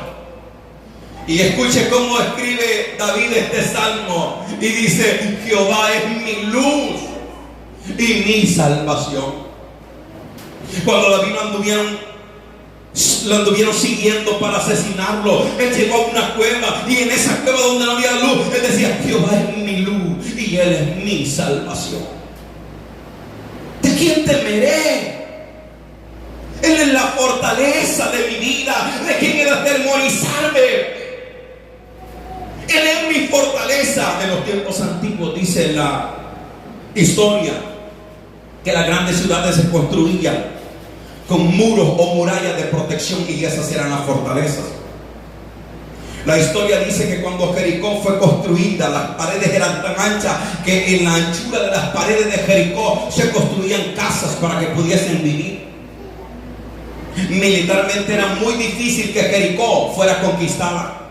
[SPEAKER 1] Y escuche cómo escribe David este salmo, y dice: Jehová es mi luz y mi salvación. Cuando David lo anduvieron siguiendo para asesinarlo, él llegó a una cueva, y en esa cueva donde no había luz, él decía: Jehová es mi luz y él es mi salvación. ¿De quién temeré? Él es la fortaleza de mi vida. ¿De quién he de atemorizarme? Él es mi fortaleza. En los tiempos antiguos dice la historia que las grandes ciudades se construían con muros o murallas de protección, y esas eran las fortalezas. La historia dice que cuando Jericó fue construida, las paredes eran tan anchas que en la anchura de las paredes de Jericó se construían casas para que pudiesen vivir. Militarmente era muy difícil que Jericó fuera conquistada,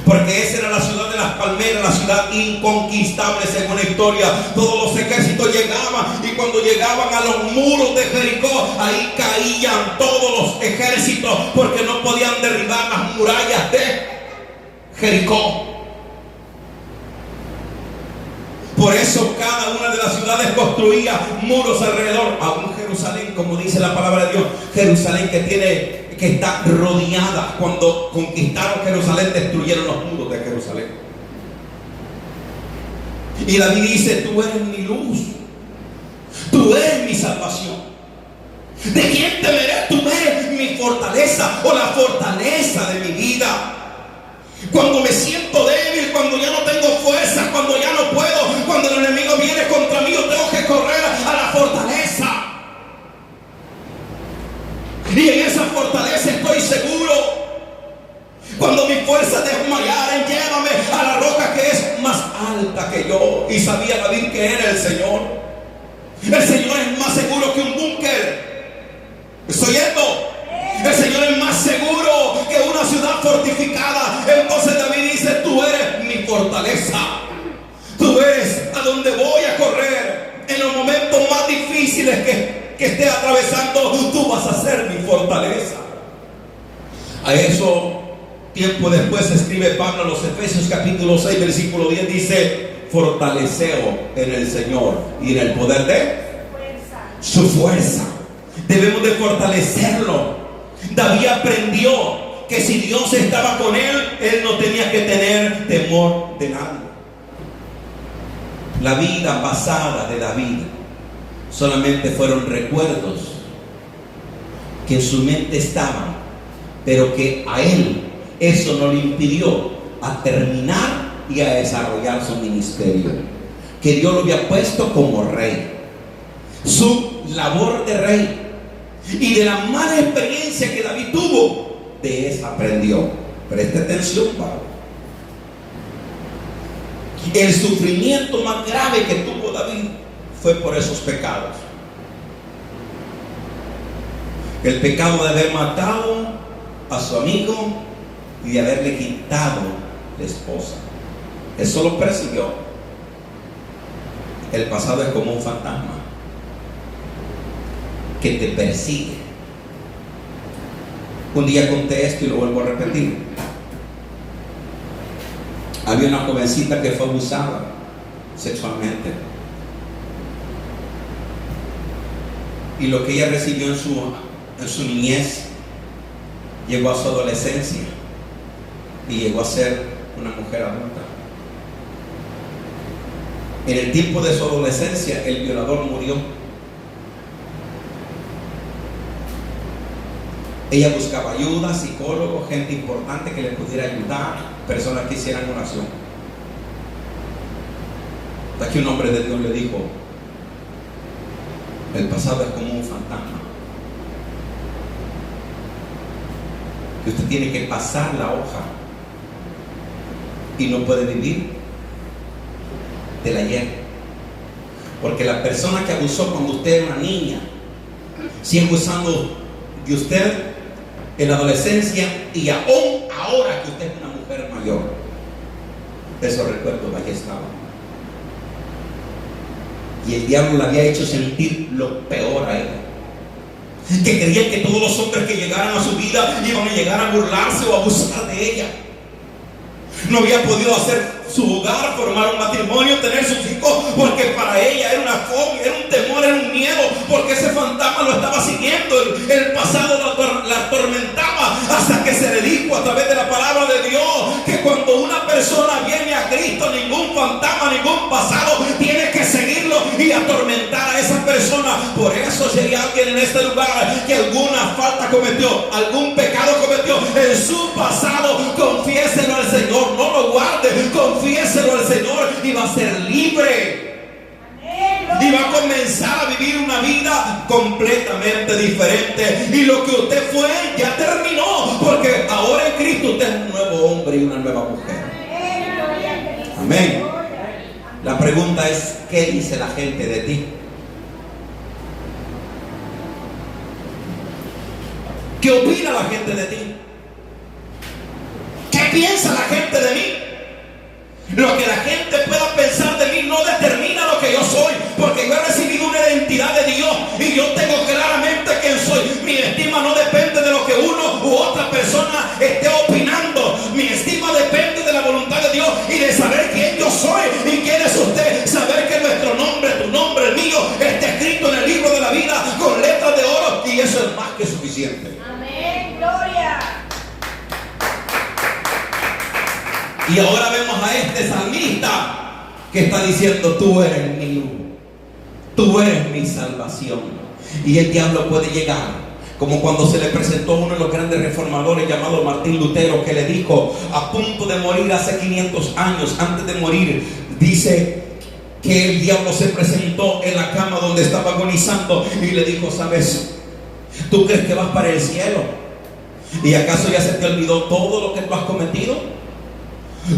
[SPEAKER 1] porque esa era la ciudad de las palmeras, la ciudad inconquistable según la historia. Todos los ejércitos llegaban, y cuando llegaban a los muros de Jericó, ahí caían todos los ejércitos, porque no podían derribar las murallas de Jericó. Por eso cada una de las ciudades construía muros alrededor. Aún Jerusalén, como dice la palabra de Dios, Jerusalén que está rodeada. Cuando conquistaron Jerusalén, destruyeron los muros de Jerusalén. Y David dice: tú eres mi luz, tú eres mi salvación. ¿De quién temeré? Tú eres mi fortaleza, o la fortaleza de mi vida. Cuando me siento débil, cuando ya no tengo fuerza, cuando ya no puedo, cuando el enemigo viene contra mí, yo tengo que correr a la fortaleza. Y en esa fortaleza estoy seguro. Cuando mis fuerzas desmayaren, llévame a la roca que es más alta que yo. Y sabía David que era el Señor. El Señor es más seguro que un búnker. ¿Estoy oyendo? El Señor es más seguro que una ciudad fortificada. Entonces David dice: tú eres mi fortaleza. Tú eres a donde voy a correr en los momentos más difíciles que esté atravesando. Tú vas a ser mi fortaleza. A eso, tiempo después, escribe Pablo a los Efesios capítulo 6 versículo 10, dice: fortaleceos en el Señor y en el poder de su fuerza. Debemos de fortalecerlo. David aprendió que si Dios estaba con él, él no tenía que tener temor de nada. La vida pasada de David solamente fueron recuerdos que en su mente estaban, pero que a él eso no le impidió a terminar y a desarrollar su ministerio, que Dios lo había puesto como rey. Su labor de rey, y de la mala experiencia que David tuvo, de esa aprendió. Preste atención, Pablo. El sufrimiento más grave que tuvo David fue por esos pecados. El pecado de haber matado a su amigo y de haberle quitado la esposa. Eso lo persiguió. El pasado es como un fantasma que te persigue. Un día conté esto y lo vuelvo a repetir. Había una jovencita que fue abusada sexualmente, y lo que ella recibió en su niñez llegó a su adolescencia y llegó a ser una mujer adulta. En el tiempo de su adolescencia, el violador murió Ella buscaba ayuda, psicólogos, gente importante que le pudiera ayudar, personas que hicieran oración. Hasta que un hombre de Dios le dijo: el pasado es como un fantasma, que usted tiene que pasar la hoja y no puede vivir del ayer. Porque la persona que abusó cuando usted era una niña sigue abusando de usted en la adolescencia y aún ahora que usted es una mujer mayor. Esos recuerdos ahí estaban. Y el diablo le había hecho sentir lo peor a ella, que creía que todos los hombres que llegaran a su vida iban a llegar a burlarse o a abusar de ella. No había podido hacer su hogar, formar un matrimonio, tener sus hijos, porque para ella era una fobia, era un temor, era un miedo, porque ese fantasma lo estaba siguiendo. El pasado la atormentaba, hasta que se le dijo a través de la palabra de Dios que cuando una persona viene a Cristo, ningún fantasma, ningún pasado tiene que seguirlo y atormentar a esa persona. Por eso, si hay alguien en este lugar que alguna falta cometió, algún pecado cometió en su pasado, confiéselo al Señor, no lo guarde, confiéselo al Señor y va a ser libre. Y va a comenzar a vivir una vida completamente diferente. Y lo que usted fue ya terminó, porque ahora en Cristo usted es un nuevo hombre y una nueva mujer. Amén. La pregunta es: ¿qué dice la gente de ti? ¿Qué opina la gente de ti? ¿Qué piensa la gente de mí? Lo que la gente pueda pensar de mí no determina lo que yo soy, porque yo he recibido una identidad de Dios y yo tengo claramente quién soy. Mi estima no depende de lo que uno u otra persona esté opinando. Mi estima depende de la voluntad de Dios y de saber quién yo soy y quién es usted. Saber que nuestro nombre, tu nombre, el mío, está escrito en el libro de la vida con letras de oro, y eso es más que suficiente.
[SPEAKER 2] Amén, gloria.
[SPEAKER 1] Y ahora vemos a este salmista que está diciendo: tú eres mi luz, tú eres mi salvación. Y el diablo puede llegar, como cuando se le presentó a uno de los grandes reformadores llamado Martín Lutero, que le dijo, a punto de morir hace 500 años, antes de morir, dice que el diablo se presentó en la cama donde estaba agonizando y le dijo: ¿sabes? ¿Tú crees que vas para el cielo? ¿Y acaso ya se te olvidó todo lo que tú has cometido?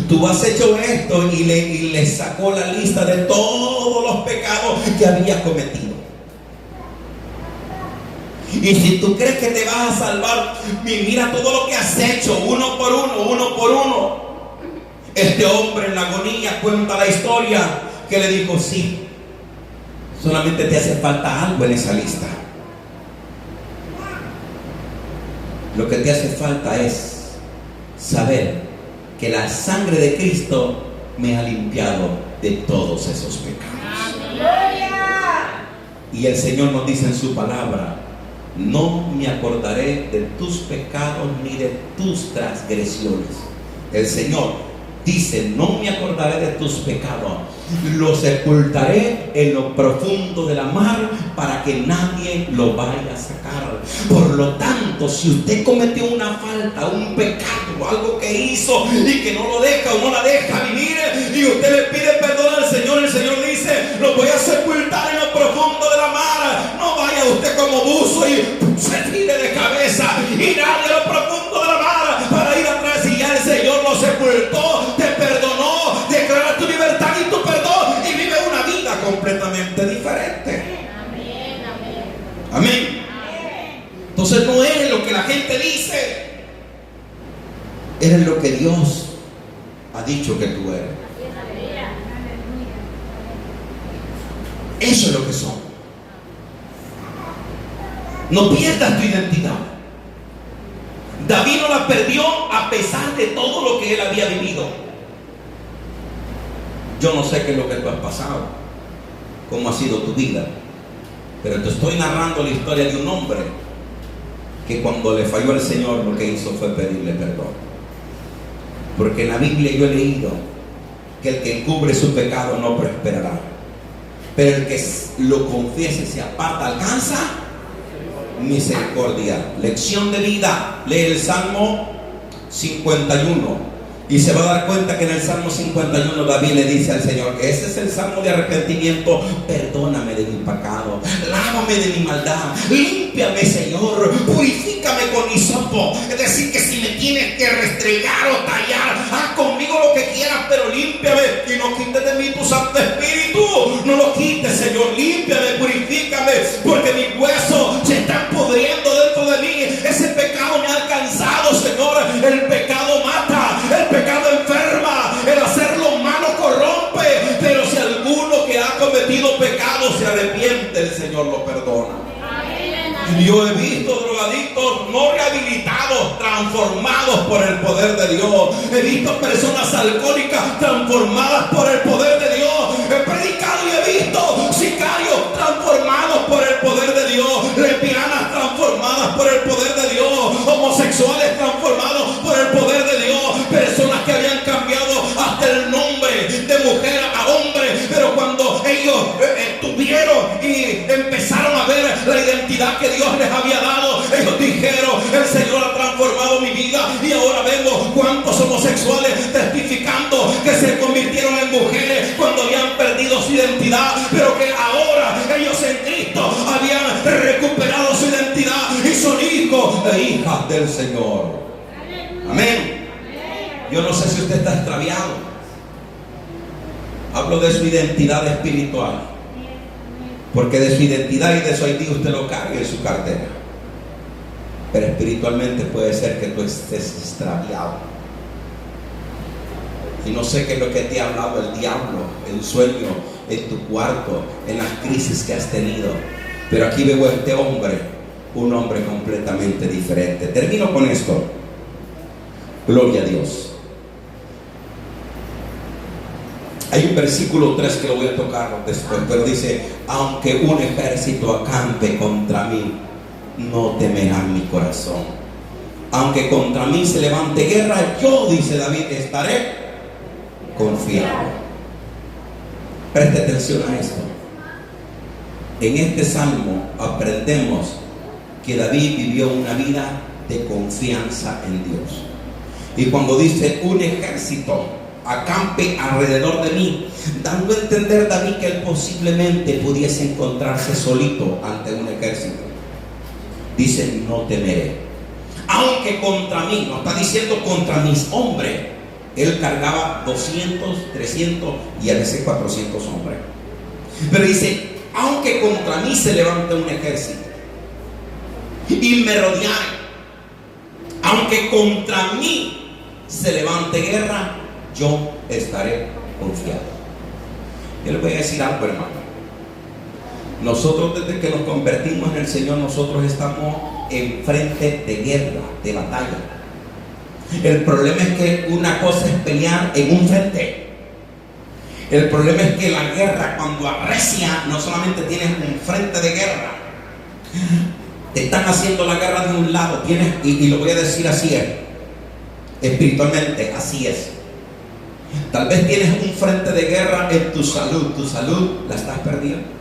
[SPEAKER 1] Tú has hecho esto, y le sacó la lista de todos los pecados que había cometido. Y si tú crees que te vas a salvar, mira todo lo que has hecho, uno por uno. Este hombre en la agonía cuenta la historia que le dijo: sí, solamente te hace falta algo en esa lista. Lo que te hace falta es saber que la sangre de Cristo me ha limpiado de todos esos pecados.
[SPEAKER 2] Gloria.
[SPEAKER 1] Y el Señor nos dice en su palabra: no me acordaré de tus pecados ni de tus transgresiones. El Señor dice: no me acordaré de tus pecados, los sepultaré en lo profundo de la mar para que nadie lo vaya a sacar. Por lo tanto, si usted cometió una falta, un pecado, algo que hizo y que no lo deja o no la deja vivir, y usted le pide perdón al Señor, el Señor dice: lo voy a sepultar en lo profundo de la mar. No vaya usted como buzo y se tire de cabeza y nadie a lo profundo de la mar para ir atrás. Y ya el Señor lo sepultó, te perdonó, declara tu libertad y tu perdón y vive una vida completamente diferente.
[SPEAKER 2] Amén, amén.
[SPEAKER 1] Amén. Entonces no eres lo que la gente dice, eres lo que Dios ha dicho que tú eres. Eso es lo que son. No pierdas tu identidad. David no la perdió a pesar de todo lo que él había vivido. Yo no sé qué es lo que tú has pasado, cómo ha sido tu vida, pero te estoy narrando la historia de un hombre que cuando le falló al Señor, lo que hizo fue pedirle perdón. Porque en la Biblia yo he leído que el que encubre su pecado no prosperará, pero el que lo confiese y se aparta alcanza misericordia. Lección de vida. Lee el Salmo 51. Y se va a dar cuenta que en el Salmo 51 David le dice al Señor, ese es el Salmo de arrepentimiento: perdóname de mi pecado, lávame de mi maldad, límpiame, Señor, purifícame con hisopo. Es decir, que si me tienes que restregar o tallar, haz conmigo lo que quieras, pero límpiame y no quites de mí tu Santo Espíritu. No lo quites, Señor, límpiame, purifícame, porque mis huesos se están pudriendo dentro de mí. Ese pecado me ha alcanzado, Señor. El pecado mata, el pecado enferma, el hacer lo malo corrompe, pero si alguno que ha cometido pecado se arrepiente, el Señor lo perdona. Yo he visto drogadictos no rehabilitados, transformados por el poder de Dios. He visto personas alcohólicas transformadas por el poder de Dios. He predicado y he visto sicarios transformados por el poder de Dios, lesbianas transformadas por el poder de Dios, homosexuales transformados por el poder de Dios, personas que habían cambiado hasta el nombre de mujer a hombre, pero cuando ellos tuvieron y empezaron a ver la identidad que Dios les había dado, ellos dijeron: el Señor ha transformado mi vida. Y ahora vemos cuántos homosexuales testificando que se convirtieron en mujeres cuando habían perdido su identidad, pero que ahora ellos en Cristo habían recuperado su identidad y son hijos e hijas del Señor. Amén. Yo no sé si usted está extraviado. Hablo de su identidad espiritual, porque de su identidad y de su ID usted lo carga en su cartera, pero espiritualmente puede ser que tú estés extraviado. Y no sé qué es lo que te ha hablado el diablo en sueño, en tu cuarto, en las crisis que has tenido. Pero aquí veo a este hombre, un hombre completamente diferente. Termino con esto. Gloria a Dios. Hay un versículo 3 que lo voy a tocar después, pero dice: aunque un ejército acampe contra mí, no temerá mi corazón. Aunque contra mí se levante guerra, yo, dice David, estaré confiado. Preste atención a esto. En este salmo aprendemos que David vivió una vida de confianza en Dios. Y cuando dice un ejército acampe alrededor de mí, dando a entender David que él posiblemente pudiese encontrarse solito ante un ejército. Dice: no temeré. Aunque contra mí, no está diciendo contra mis hombres. Él cargaba 200, 300 y a veces 400 hombres. Pero dice: aunque contra mí se levante un ejército y me rodeare, aunque contra mí se levante guerra, yo estaré confiado. Yo les voy a decir algo, hermano. Nosotros, desde que nos convertimos en el Señor, nosotros estamos en frente de guerra, de batalla. El problema es que una cosa es pelear en un frente. El problema es que la guerra, cuando arrecia, no solamente tienes un frente de guerra, te están haciendo la guerra de un lado. Tienes, y lo voy a decir así es, espiritualmente, así es. Tal vez tienes un frente de guerra en tu salud la estás perdiendo.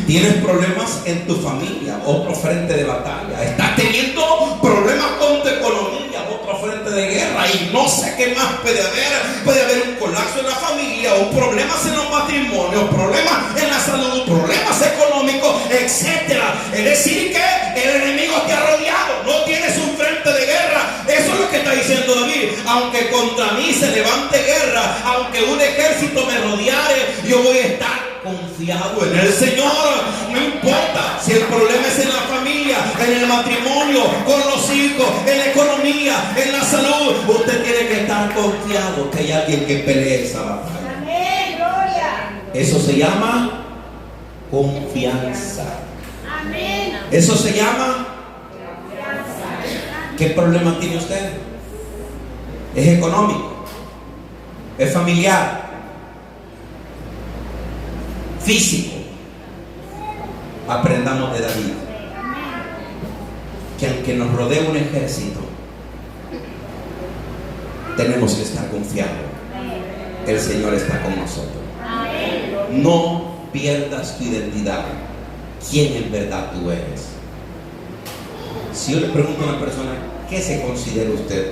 [SPEAKER 1] Tienes problemas en tu familia, otro frente de batalla. Estás teniendo problemas con tu economía, otro frente de guerra. Y no sé qué más puede haber. Puede haber un colapso en la familia, o problemas en los matrimonios, problemas en la salud, problemas económicos, etc. Es decir, que el enemigo te ha rodeado. No tienes un frente de guerra. Eso es lo que está diciendo David. Aunque contra mí se levante guerra, aunque un ejército me rodeare, yo voy a estar confiado en el Señor. No importa si el problema es en la familia, en el matrimonio, con los hijos, en la economía, en la salud. Usted tiene que estar confiado que hay alguien que pelee esa batalla.
[SPEAKER 2] Amén, gloria.
[SPEAKER 1] Eso se llama confianza.
[SPEAKER 2] Amén.
[SPEAKER 1] Eso se llama. ¿Qué problema tiene usted? ¿Es económico? ¿Es familiar? ¿Físico? Aprendamos de David que aunque nos rodee un ejército, tenemos que estar confiados. El Señor está con nosotros. No pierdas tu identidad, quién en verdad tú eres. Si yo le pregunto a una persona, ¿qué se considera usted?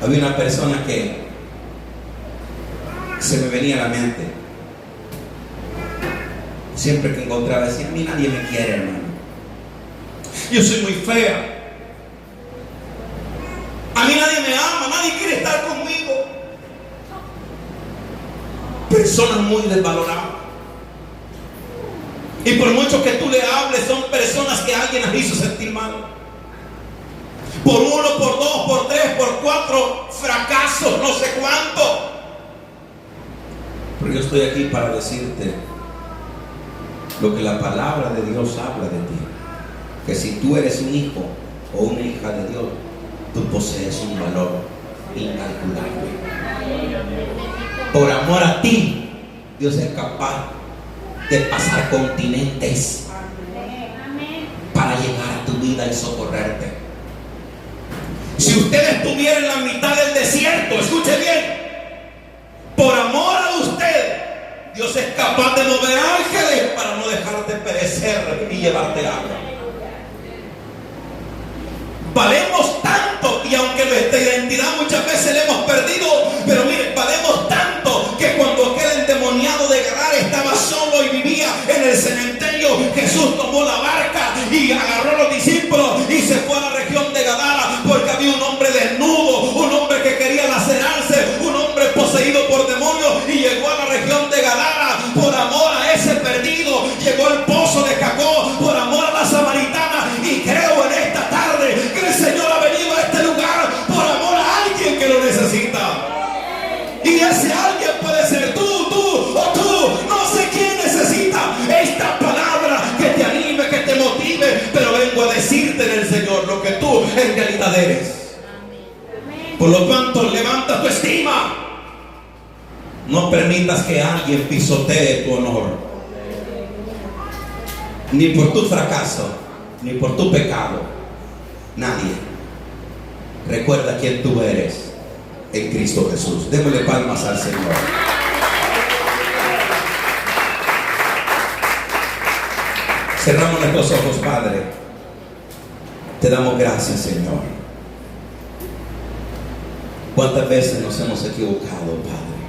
[SPEAKER 1] Había una persona que se me venía a la mente. Siempre que encontraba, decía, a mí nadie me quiere, hermano. Yo soy muy fea. A mí nadie me ama, nadie quiere estar conmigo. Personas muy desvaloradas. Y por mucho que tú le hables, son personas que alguien las hizo sentir mal. Por uno, por dos, por tres, por cuatro fracasos, no sé cuánto. Pero yo estoy aquí para decirte lo que la palabra de Dios habla de ti. Que si tú eres un hijo o una hija de Dios, tú posees un valor incalculable. Por amor a ti, Dios es capaz de pasar continentes para llegar a tu vida y socorrerte. Si usted estuviera en la mitad del desierto, escuche bien, por amor a usted, Dios es capaz de mover ángeles para no dejarte perecer y llevarte agua. Valemos tanto, y aunque nuestra identidad muchas veces la hemos perdido, pero mire, valemos tanto que cuando aquel endemoniado de Gadara estaba solo y vivía en el cementerio, Jesús tomó la barca y agarró a los discípulos y se fue a la región de Gadara, porque había un hombre desnudo, un hombre que quería lacerarse, un hombre poseído por demonios, y llegó a la región de Gadara por amor a ese perdido. Llegó al pozo de Jacob por amor a la samaritana, y creo en esta tarde que el Señor ha venido a este lugar por amor a alguien que lo necesita. Y ese alguien puede ser tú o tú. No sé quién necesita esta palabra que te anime, que te motive, pero vengo a decirte en el Señor lo que tú en realidad eres. Por lo tanto, levanta tu estima. No permitas que alguien pisotee tu honor, ni por tu fracaso, ni por tu pecado. Nadie. Recuerda quién tú eres en Cristo Jesús. Démosle palmas al Señor. Cerramos nuestros ojos, Padre. Te damos gracias, Señor. ¿Cuántas veces nos hemos equivocado, Padre?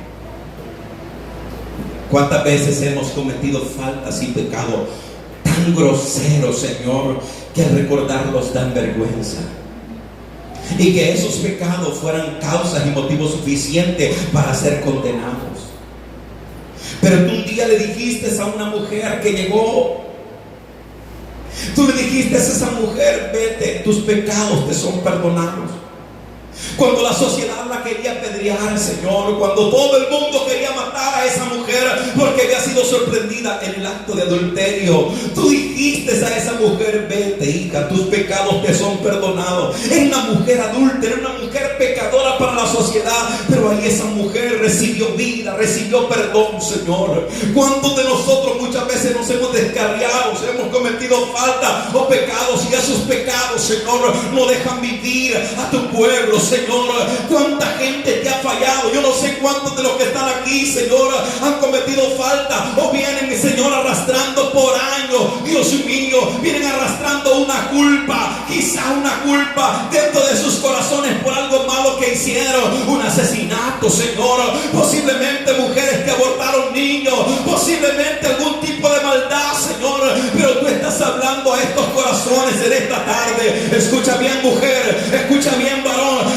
[SPEAKER 1] ¿Cuántas veces hemos cometido faltas y pecados tan groseros, Señor, que al recordarlos dan vergüenza? Y que esos pecados fueran causas y motivos suficientes para ser condenados. Pero tú un día le dijiste a una mujer que llegó, tú le dijiste a esa mujer, vete, tus pecados te son perdonados. Cuando la sociedad la quería apedrear, Señor, cuando todo el mundo quería matar a esa mujer porque había sido sorprendida en el acto de adulterio, tú dijiste a esa mujer, vete, hija, tus pecados te son perdonados. Era una mujer adúltera, era una mujer pecadora para la sociedad, pero ahí esa mujer recibió vida, recibió perdón, Señor. ¿Cuántos de nosotros muchas veces nos hemos descarriado, hemos cometido falta o pecados, y esos pecados, Señor, no dejan vivir a tu pueblo, Señor? ¿Cuánta gente te ha fallado? Yo no sé cuántos de los que están aquí, Señor, han cometido falta o vienen, mi Señor, arrastrando por años, Dios mío, vienen arrastrando una culpa, quizá una culpa dentro de sus corazones por algo malo que hicieron, un asesinato, Señor, posiblemente mujeres que abortaron niños, posiblemente algún tipo de maldad, Señor, pero tú estás hablando a estos corazones en esta tarde. Escucha bien, mujer, escucha bien, varón.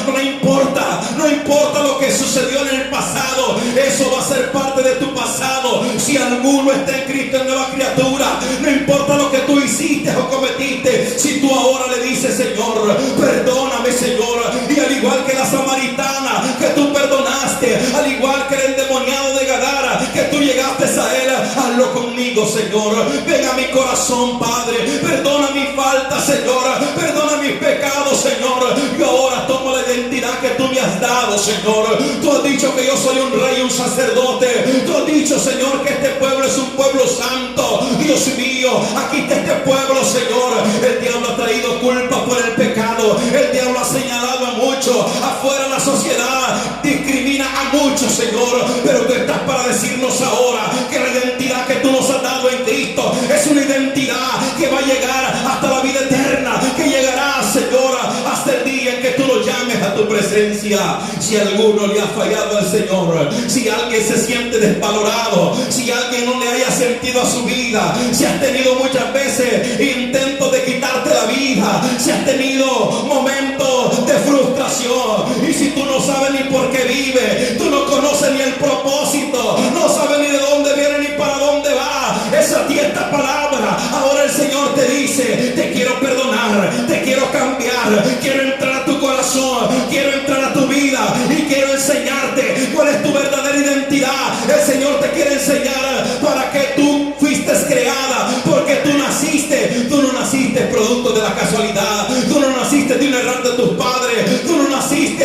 [SPEAKER 1] No importa lo que sucedió en el pasado, eso va a ser parte de tu pasado. Si alguno está en Cristo, es nueva criatura. No importa lo que tú hiciste o cometiste, si tú ahora le dices, Señor, perdóname, Señor, y al igual que la samaritana que tú perdonaste, al igual que el endemoniado de Gadara que tú llegaste a él, hazlo conmigo, Señor. Ven a mi corazón, Padre, perdona mi falta, Señor, perdona mis pecados, Señor. Yo ahora tomo la identidad que tú me has dado, Señor. Tú has dicho que yo soy un rey y un sacerdote. Tú has dicho, Señor, que este pueblo es un pueblo santo. Dios mío, aquí está este pueblo, Señor. El diablo ha traído culpa por el pecado. El diablo ha señalado a muchos. Afuera la sociedad discrimina a muchos, Señor. Pero tú estás para decirnos ahora que la identidad que tú nos has dado en Cristo es una identidad que va a llegar hasta la vida eterna. presencia. Si alguno le ha fallado al Señor, si alguien se siente desvalorado, si alguien no le haya sentido a su vida, si has tenido muchas veces intentos de quitarte la vida, si has tenido momentos de frustración, y si tú no sabes ni por qué vive, tú no conoces ni el propósito, no sabes ni de dónde viene ni para dónde va, esa a ti esta palabra. Ahora el Señor te dice: te quiero perdonar, te quiero cambiar, quiero entrar a tu corazón, quiero entrar a tu vida y quiero enseñarte cuál es tu verdadera identidad. El Señor te quiere enseñar para que tú fuiste creada, porque tú no naciste producto de la casualidad, tú no naciste de un error de tus padres, tú no naciste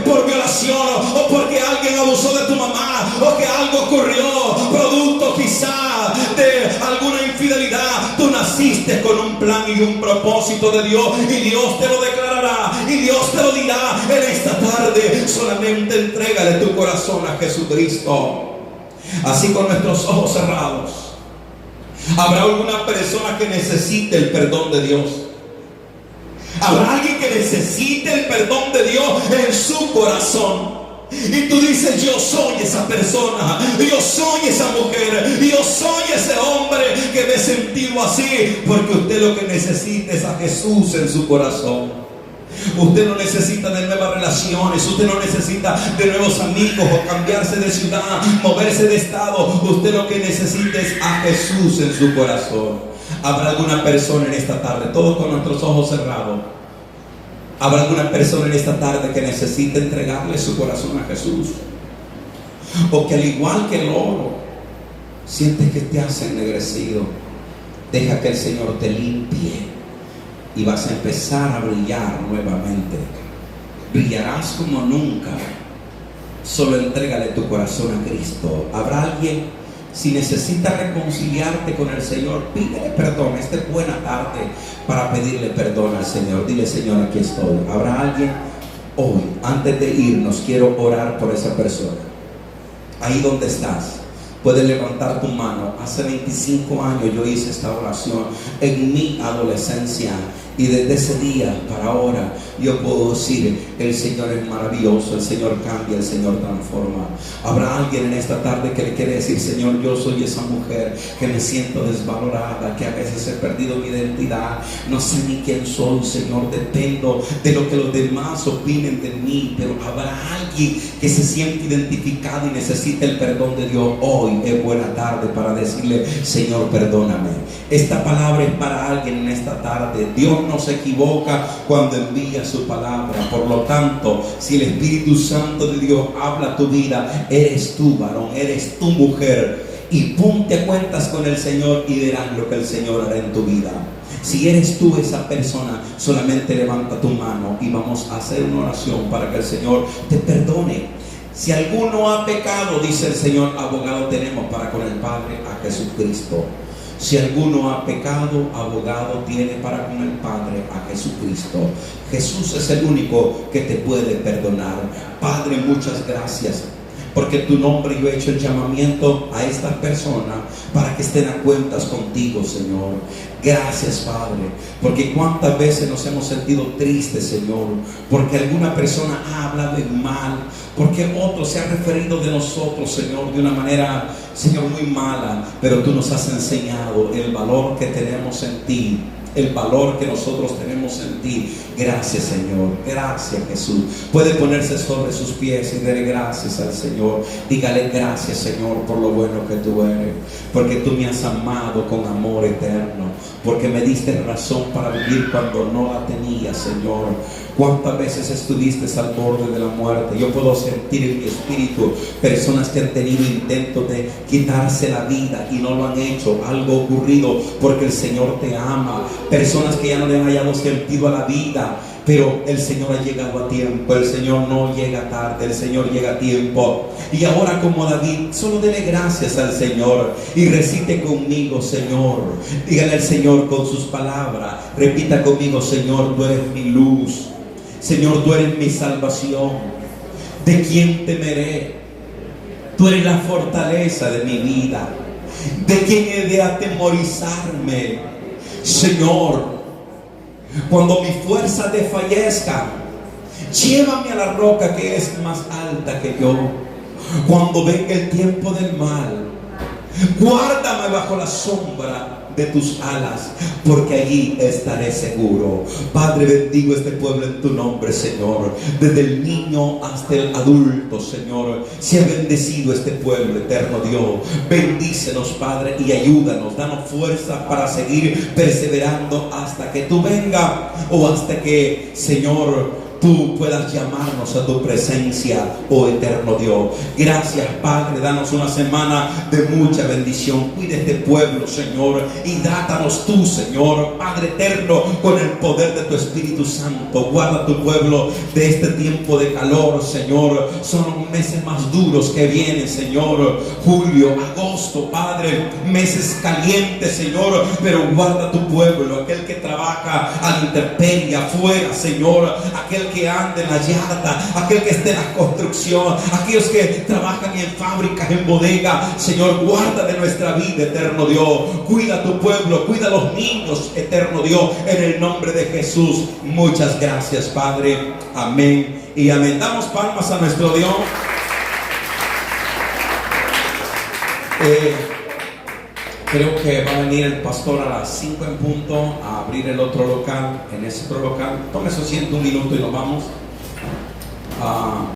[SPEAKER 1] por violación o porque alguien abusó de tu mamá o que algo ocurrió producto quizá de alguna infidelidad. Tú naciste con un plan y un propósito de Dios, y Dios te lo declarará y Dios te lo dirá en esta tarde. Solamente entrégale tu corazón a Jesucristo. Así, con nuestros ojos cerrados, ¿habrá alguna persona que necesite el perdón de Dios? ¿Habrá alguien que necesite el perdón de Dios en su corazón? Y tú dices: yo soy esa persona, yo soy esa mujer, yo soy ese hombre que me he sentido así. Porque usted lo que necesita es a Jesús en su corazón. Usted no necesita de nuevas relaciones, usted no necesita de nuevos amigos o cambiarse de ciudad, moverse de estado. Usted lo que necesita es a Jesús en su corazón. ¿Habrá alguna persona en esta tarde, todos con nuestros ojos cerrados? ¿Habrá alguna persona en esta tarde que necesite entregarle su corazón a Jesús? O que, al igual que el oro, sientes que te has ennegrecido. Deja que el Señor te limpie y vas a empezar a brillar nuevamente. Brillarás como nunca. Solo entrégale tu corazón a Cristo. ¿Habrá alguien? Si necesitas reconciliarte con el Señor, pídele perdón. Esta es buena tarde para pedirle perdón al Señor. Dile: Señor, aquí estoy. ¿Habrá alguien? Hoy, antes de irnos, quiero orar por esa persona. Ahí donde estás, puedes levantar tu mano. Hace 25 años yo hice esta oración en mi adolescencia, y desde ese día para ahora yo puedo decir: el Señor es maravilloso, el Señor cambia, el Señor transforma. ¿Habrá alguien en esta tarde que le quiere decir: Señor, yo soy esa mujer que me siento desvalorada, que a veces he perdido mi identidad, no sé ni quién soy, Señor, dependo de lo que los demás opinen de mí? Pero habrá alguien que se siente identificado y necesita el perdón de Dios. Hoy es buena tarde para decirle: Señor, perdóname. Esta palabra es para alguien en esta tarde. Dios no se equivoca cuando envía su palabra. Por lo tanto, si el Espíritu Santo de Dios habla a tu vida, eres tú, varón, eres tu mujer, y ponte a cuentas con el Señor y verás lo que el Señor hará en tu vida. Si eres tú esa persona, solamente levanta tu mano y vamos a hacer una oración para que el Señor te perdone. Si alguno ha pecado, dice el Señor, abogado tenemos para con el Padre, a Jesucristo. Si alguno ha pecado, abogado tiene para con el Padre, a Jesucristo. Jesús es el único que te puede perdonar. Padre, muchas gracias, porque en tu nombre yo he hecho el llamamiento a estas personas para que estén a cuentas contigo, Señor. Gracias, Padre, porque cuántas veces nos hemos sentido tristes, Señor, porque alguna persona ha hablado en mal, porque otro se ha referido de nosotros, Señor, de una manera, Señor, muy mala. Pero tú nos has enseñado el valor que tenemos en ti, el valor que nosotros tenemos en ti. Gracias, Señor. Gracias, Jesús. Puede ponerse sobre sus pies y darle gracias al Señor. Dígale: gracias, Señor, por lo bueno que tú eres, porque tú me has amado con amor eterno, porque me diste razón para vivir cuando no la tenía, Señor. ¿Cuántas veces estuviste al borde de la muerte? Yo puedo sentir en mi espíritu personas que han tenido intentos de quitarse la vida y no lo han hecho. Algo ocurrido porque el Señor te ama. Personas que ya no le han hallado sentido a la vida, pero el Señor ha llegado a tiempo. El Señor no llega tarde, el Señor llega a tiempo. Y ahora, como David, solo dele gracias al Señor y recite conmigo: Señor. Dígale al Señor con sus palabras, repita conmigo: Señor, tú eres mi luz, Señor, tú eres mi salvación. ¿De quién temeré? Tú eres la fortaleza de mi vida. ¿De quién he de atemorizarme? Señor, cuando mi fuerza desfallezca, Llévame a la roca que es más alta que yo. Cuando venga el tiempo del mal, guárdame bajo la sombra de tus alas, porque allí estaré seguro. Padre, bendigo este pueblo en tu nombre, Señor. Desde el niño hasta el adulto, Señor, sea bendecido este pueblo, eterno Dios. Bendícenos, Padre, y ayúdanos. Danos fuerza para seguir perseverando hasta que tú vengas, o hasta que, Señor, tú puedas llamarnos a tu presencia, oh eterno Dios. Gracias, Padre. Danos una semana de mucha bendición. Cuida este pueblo, Señor, y dátanos tú, Señor, Padre eterno, con el poder de tu Espíritu Santo. Guarda tu pueblo de este tiempo de calor, Señor. Son los meses más duros que vienen, Señor. Julio, agosto, Padre, meses calientes, Señor. Pero guarda tu pueblo, aquel que trabaja a la intemperie afuera, Señor, aquel que anda en la yarda, aquel que esté en la construcción, aquellos que trabajan en fábricas, en bodega. Señor, guarda de nuestra vida, eterno Dios. Cuida a tu pueblo, cuida a los niños, eterno Dios, en el nombre de Jesús. Muchas gracias, Padre. Amén y amén. Damos palmas a nuestro Dios. Creo que va a venir el pastor a las 5 en punto a abrir el otro local. En ese otro local, tome su asiento un minuto y nos vamos.